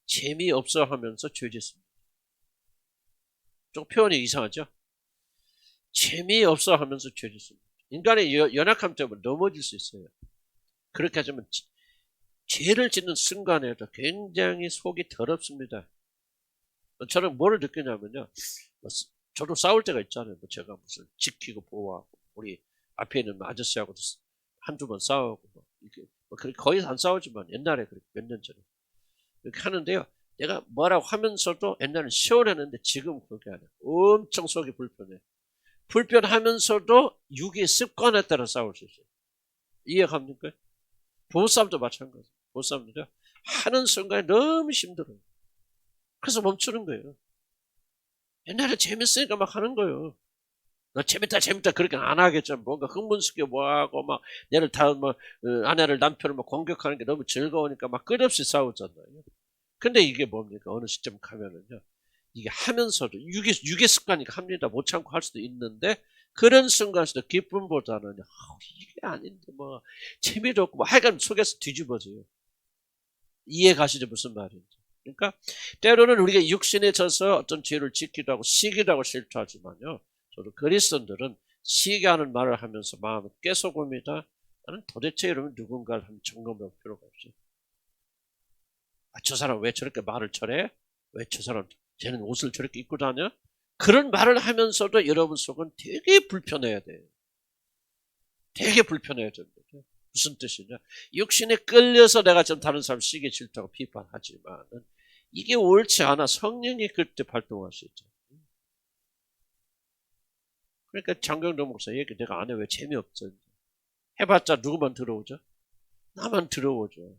재미없어 하면서 죄짓습니다. 좀 표현이 이상하죠? 재미없어 하면서 죄짓습니다. 인간의 연약함 때문에 넘어질 수 있어요. 그렇게 하자면 죄를 짓는 순간에도 굉장히 속이 더럽습니다. 저는 뭐를 느끼냐면요, 저도 싸울 때가 있잖아요. 제가 무슨 지키고 보호하고 우리 앞에 있는 아저씨하고도 한두 번 싸우고 그렇게 거의 안 싸우지만 옛날에 몇 년 전에 이렇게 하는데요. 내가 뭐라고 하면서도 옛날엔 시원했는데 지금 그렇게 안 해요. 엄청 속이 불편해. 불편하면서도 육의 습관에 따라 싸울 수 있어요. 이해갑니까? 부부싸움도 마찬가지. 부부싸움도 하는 순간에 너무 힘들어요. 그래서 멈추는 거예요. 옛날에 재밌으니까 막 하는 거예요. 나 재밌다 그렇게 안 하겠죠. 뭔가 흥분시켜 뭐하고 막 얘를 다 뭐 아내를 남편을 막 공격하는 게 너무 즐거우니까 막 끝없이 싸우잖아요. 근데 이게 뭡니까? 어느 시점 가면은요, 이게 하면서도 육의 습관이니까 합니다. 못 참고 할 수도 있는데 그런 순간에서도 기쁨보다는 이게 아닌데 뭐 재미도 없고 뭐 하여간 속에서 뒤집어져요. 이해 가시죠? 무슨 말인지. 그러니까 때로는 우리가 육신에 져서 어떤 죄를 짓기도 하고 시기도 하고 실토하지만요, 저도 그리스도인들은 시기하는 말을 하면서 마음을 깨소금이다. 나는 도대체 여러분 누군가를 한번 점검할 필요가 없어요. 저 사람 왜 저렇게 말을 저래? 왜 저 사람 쟤는 옷을 저렇게 입고 다녀? 그런 말을 하면서도 여러분 속은 되게 불편해야 돼요. 되게 불편해야 됩니다. 무슨 뜻이냐? 육신에 끌려서 내가 좀 다른 사람 시기에 질투하고 비판하지만 이게 옳지 않아. 성령이 그때 발동할 수 있죠. 그러니까 장경동 목사 얘기 내가 안 해. 왜 재미없어? 해봤자 누구만 들어오죠? 나만 들어오죠.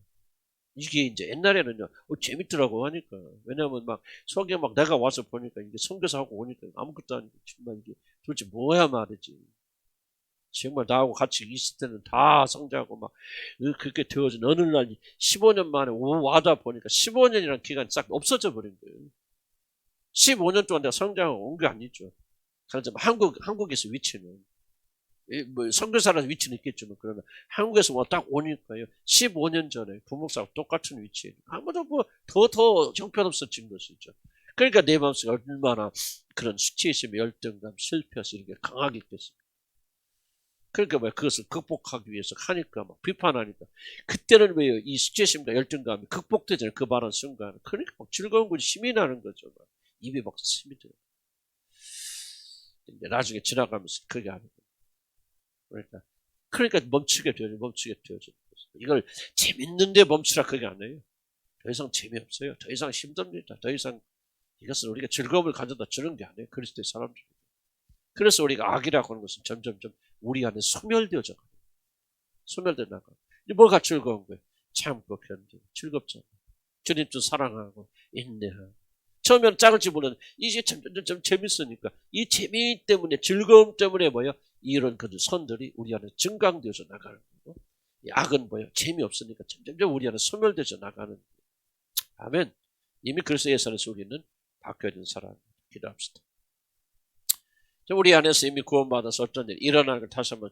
이게 이제 옛날에는요, 재밌더라고 하니까. 왜냐면 막 속에 막 내가 와서 보니까 이게 선교사 하고 오니까 아무것도 아니고 정말 이게 도대체 뭐야 말이지. 정말 나하고 같이 있을 때는 다 성장하고 막 그렇게 되어진 어느 날 15년 만에 와다 보니까 15년이라는 기간이 싹 없어져 버린 거예요. 15년 동안 내가 성장하고 온 게 아니죠. 가령 한국에서 위치는 뭐 선교사라는 위치는 있겠지만 그러나 한국에서 딱 오니까요 15년 전에 부목사하고 똑같은 위치에 아무도 뭐 더 형편없어진 것이죠. 그러니까 내 마음속에 얼마나 그런 수치심, 열등감, 실패해서 이렇게 강하게 있겠습니까? 그러니까 뭐 그것을 극복하기 위해서 하니까 막 비판하니까 그때는 왜요? 이 수치심과 열등감이 극복되잖아요. 그 말한 순간. 그러니까 막 즐거운 것이 힘이 나는 거죠. 막. 입이 막 힘이 들어요. 이제 나중에 지나가면서 그게 아니고. 그러니까 멈추게 되어져. 이걸 재밌는데 멈추라 그게 아니에요. 더 이상 재미없어요. 더 이상 힘듭니다. 더 이상 이것은 우리가 즐거움을 가져다 주는 게 아니에요. 그리스도의 사람들. 그래서 우리가 악이라고 하는 것은 점점점 우리 안에 소멸되어져 가요. 소멸돼 나가. 뭐가 즐거운 거예요? 참고 견디고 즐겁잖아요. 주님 좀 사랑하고 인내하고. 처음에는 작을지 몰라도 이제 점점 재밌으니까 이 재미 때문에 즐거움 때문에 뭐요? 이런 그 선들이 우리 안에 증강되어져 나가는 거고 이 악은 뭐요? 재미없으니까 점점 우리 안에 소멸되어져 나가는 거예요. 아멘. 이미 그리스도 예수 안에서 우리는 바뀌어진 사람. 기도합시다. 우리 안에서 이미 구원받아서 어떤 일 일어나는 걸 다시 한번